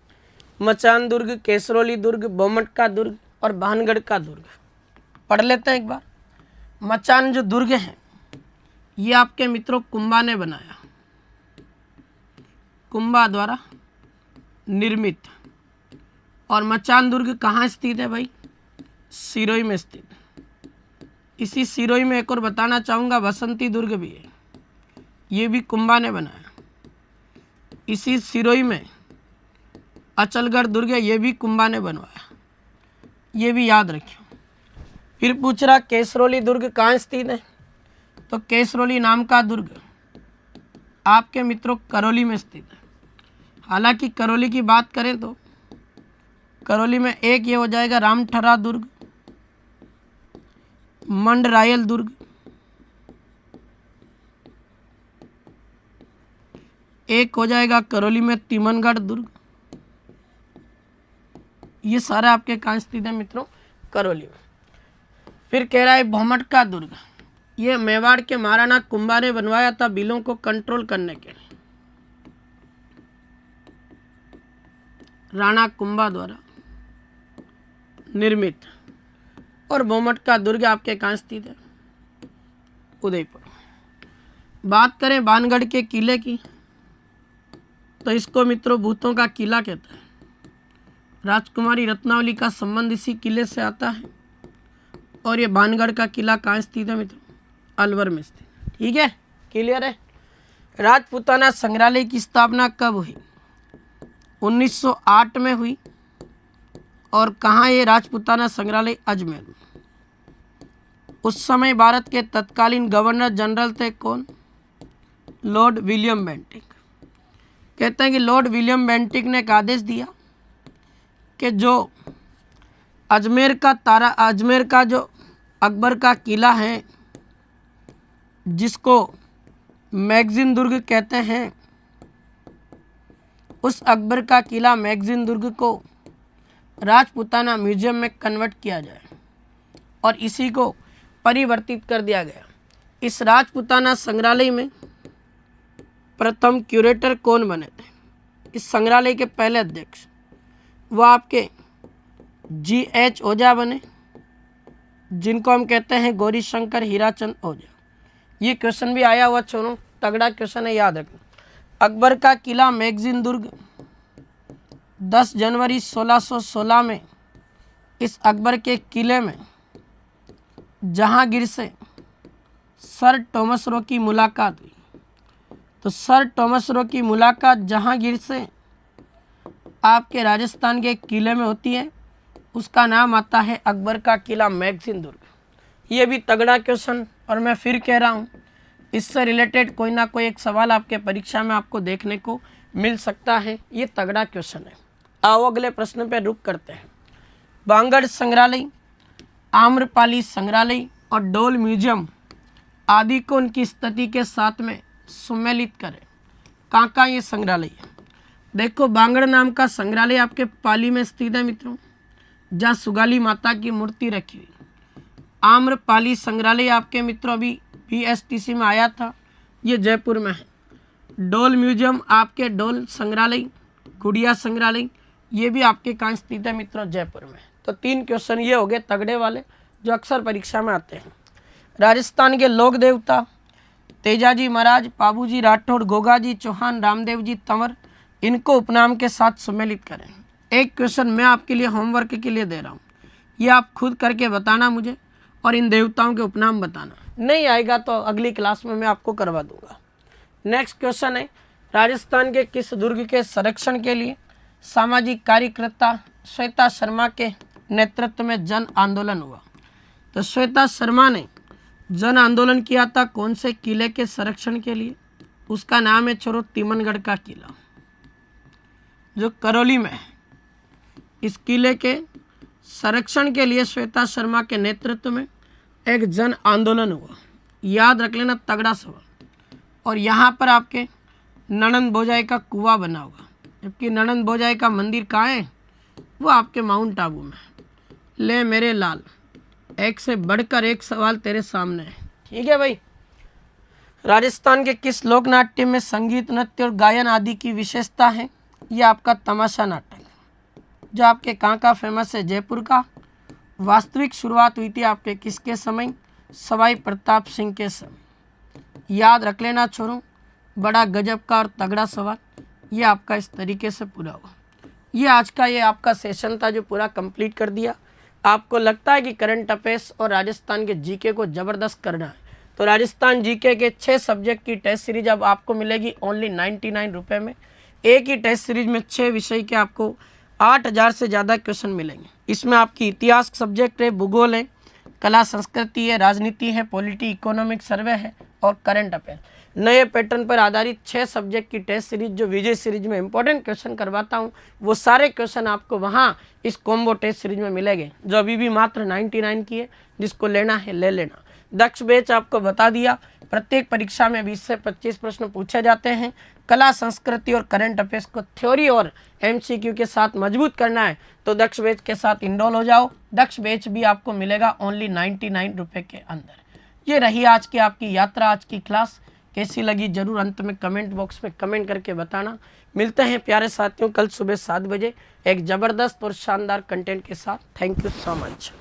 मचान दुर्ग, केसरोली दुर्ग, बोमटका दुर्ग और भानगढ़ का दुर्ग। पढ़ लेते हैं एक बार। मचान जो दुर्ग है ये आपके मित्रों कुंभा ने बनाया, कुंभा द्वारा निर्मित। और मचान दुर्ग कहाँ स्थित है भाई? सिरोही में स्थित। इसी सिरोही में एक और बताना चाहूँगा, बसंती दुर्ग भी है, ये भी कुंभा ने बनाया। इसी सिरोही में अचलगढ़ दुर्ग है, ये भी कुंभा ने बनवाया, ये भी याद रखियो। फिर पूछ रहा केसरोली दुर्ग कहाँ स्थित है? तो केसरोली नाम का दुर्ग आपके मित्रों करौली में स्थित है। हालांकि करौली की बात करें तो करौली में एक ये हो जाएगा रामठरा दुर्ग, मंडरायल दुर्ग, एक हो जाएगा करौली में तिमनगढ़ दुर्ग। ये सारा आपके कहाँ स्थित है मित्रों? करौली में। फिर कह रहा है भोमटका दुर्ग, ये मेवाड़ के महाराणा कुंभा ने बनवाया था बिलों को कंट्रोल करने के लिए, राणा कुंभा द्वारा निर्मित। और भोमटका दुर्ग आपके कहाँ स्थित है? उदयपुर। बात करें भानगढ़ के किले की तो इसको मित्रों भूतों का किला कहते हैं। राजकुमारी रत्नावली का संबंध इसी किले से आता है। और ये भानगढ़ का किला कहाँ स्थित है मित्रों? अलवर में स्थित। ठीक है, क्लियर है। राजपूताना संग्रहालय की स्थापना कब हुई? 1908 में हुई। और कहाँ ये राजपूताना संग्रहालय? अजमेर में। उस समय भारत के तत्कालीन गवर्नर जनरल थे कौन? Lord William Bentinck. कहते हैं कि लॉर्ड विलियम बेंटिक ने एक आदेश दिया कि जो अजमेर का जो अकबर का किला है जिसको मैगजीन दुर्ग कहते हैं, उस अकबर का किला मैगजीन दुर्ग को राजपूताना म्यूजियम में कन्वर्ट किया जाए और इसी को परिवर्तित कर दिया गया। इस राजपूताना संग्रहालय में प्रथम क्यूरेटर कौन बने थे? इस संग्रहालय के पहले अध्यक्ष वो आपके GH ओझा बने, जिनको हम कहते हैं गौरी शंकर हीराचंद ओझा। ये क्वेश्चन भी आया हुआ छोड़ो, तगड़ा क्वेश्चन है, याद रखना। अकबर का किला मैगजीन दुर्ग 10 जनवरी 1616 में इस अकबर के किले में जहांगीर से सर टॉमस रो की मुलाकात हुई। तो सर टॉमस रो की मुलाकात जहांगीर से आपके राजस्थान के किले में होती है, उसका नाम आता है अकबर का किला मैगजीन दुर्ग। ये भी तगड़ा क्वेश्चन, और मैं फिर कह रहा हूँ इससे रिलेटेड कोई ना कोई एक सवाल आपके परीक्षा में आपको देखने को मिल सकता है। ये तगड़ा क्वेश्चन है। आओ अगले प्रश्न पे रुक करते हैं। बांगड़ संग्रहालय, आम्रपाली संग्रहालय और डोल म्यूजियम आदि को उनकी स्थिति के साथ में सम्मिलित करें। कहाँ कहाँ ये संग्रहालय है? देखो, बांगड़ नाम का संग्रहालय आपके पाली में स्थित है मित्रों, जहाँ सुगाली माता की मूर्ति रखी हुई। आम्रपाली संग्रहालय आपके मित्रों अभी PSTC में आया था, ये जयपुर में है। डोल म्यूजियम आपके डोल संग्रहालय, गुड़िया संग्रहालय, ये भी आपके कहाँ स्थित है मित्रों? जयपुर में। तो 3 क्वेश्चन ये हो गए तगड़े वाले जो अक्सर परीक्षा में आते हैं। राजस्थान के लोक देवता तेजाजी महाराज, पाबूजी राठौड़, गोगाजी चौहान, रामदेव जी तंवर, इनको उपनाम के साथ सम्मिलित करें। एक क्वेश्चन मैं आपके लिए होमवर्क के लिए दे रहा हूँ, ये आप खुद करके बताना मुझे, और इन देवताओं के उपनाम बताना। नहीं आएगा तो अगली क्लास में मैं आपको करवा दूंगा। नेक्स्ट क्वेश्चन है, राजस्थान के किस दुर्ग के संरक्षण के लिए सामाजिक कार्यकर्ता श्वेता शर्मा के नेतृत्व में जन आंदोलन हुआ? तो श्वेता शर्मा ने जन आंदोलन किया था कौन से किले के संरक्षण के लिए? उसका नाम है छोरो तिमनगढ़ का किला, जो करौली में है। इस किले के संरक्षण के लिए श्वेता शर्मा के नेतृत्व में एक जन आंदोलन हुआ। याद रख लेना, तगड़ा सवाल। और यहाँ पर आपके ननंद बोजाई का कुआं बना हुआ, जबकि ननंद बोजाई का मंदिर कहाँ है? वो आपके माउंट आबू में। ले मेरे लाल, एक से बढ़कर एक सवाल तेरे सामने है, ठीक है भाई। राजस्थान के किस लोक नाट्य में संगीत, नृत्य और गायन आदि की विशेषता है? ये आपका तमाशा नाटक, जो आपके कहाँ का फेमस है? जयपुर का। वास्तविक शुरुआत हुई थी आपके किसके समय? सवाई प्रताप सिंह के समय। याद रख लेना छोरों, बड़ा गजब का और तगड़ा सवाल। ये आपका इस तरीके से पूरा हुआ। ये आज का ये आपका सेशन था जो पूरा कंप्लीट कर दिया। आपको लगता है कि करंट अफेयर्स और राजस्थान के जीके को ज़बरदस्त करना है, तो राजस्थान जीके के 6 सब्जेक्ट की टेस्ट सीरीज अब आपको मिलेगी ओनली 99 रुपये में। एक ही टेस्ट सीरीज में 6 विषय के आपको 8000 से ज़्यादा क्वेश्चन मिलेंगे। इसमें आपकी इतिहास सब्जेक्ट है, भूगोल है, कला संस्कृति है, राजनीति है, पॉलिटी, इकोनॉमिक सर्वे है और करंट अफेयर। नए पैटर्न पर आधारित 6 सब्जेक्ट की टेस्ट सीरीज जो विजय सीरीज में इंपॉर्टेंट क्वेश्चन करवाता हूं, वो सारे क्वेश्चन आपको वहां इस कॉम्बो टेस्ट सीरीज में मिलेंगे, जो अभी भी मात्र 99 की है। जिसको लेना है ले लेना। दक्ष बैच आपको बता दिया, प्रत्येक परीक्षा में 20 से 25 प्रश्न पूछे जाते हैं। कला संस्कृति और करंट अफेयर्स को थ्योरी और MCQ के साथ मजबूत करना है तो दक्ष बैच के साथ इनरोल हो जाओ। दक्ष बैच भी आपको मिलेगा ओनली 99 रुपये के अंदर। ये रही आज की आपकी यात्रा, आज की क्लास कैसी लगी जरूर अंत में कमेंट बॉक्स में कमेंट करके बताना। मिलते हैं प्यारे साथियों कल सुबह 7 बजे एक ज़बरदस्त और शानदार कंटेंट के साथ। Thank you so much.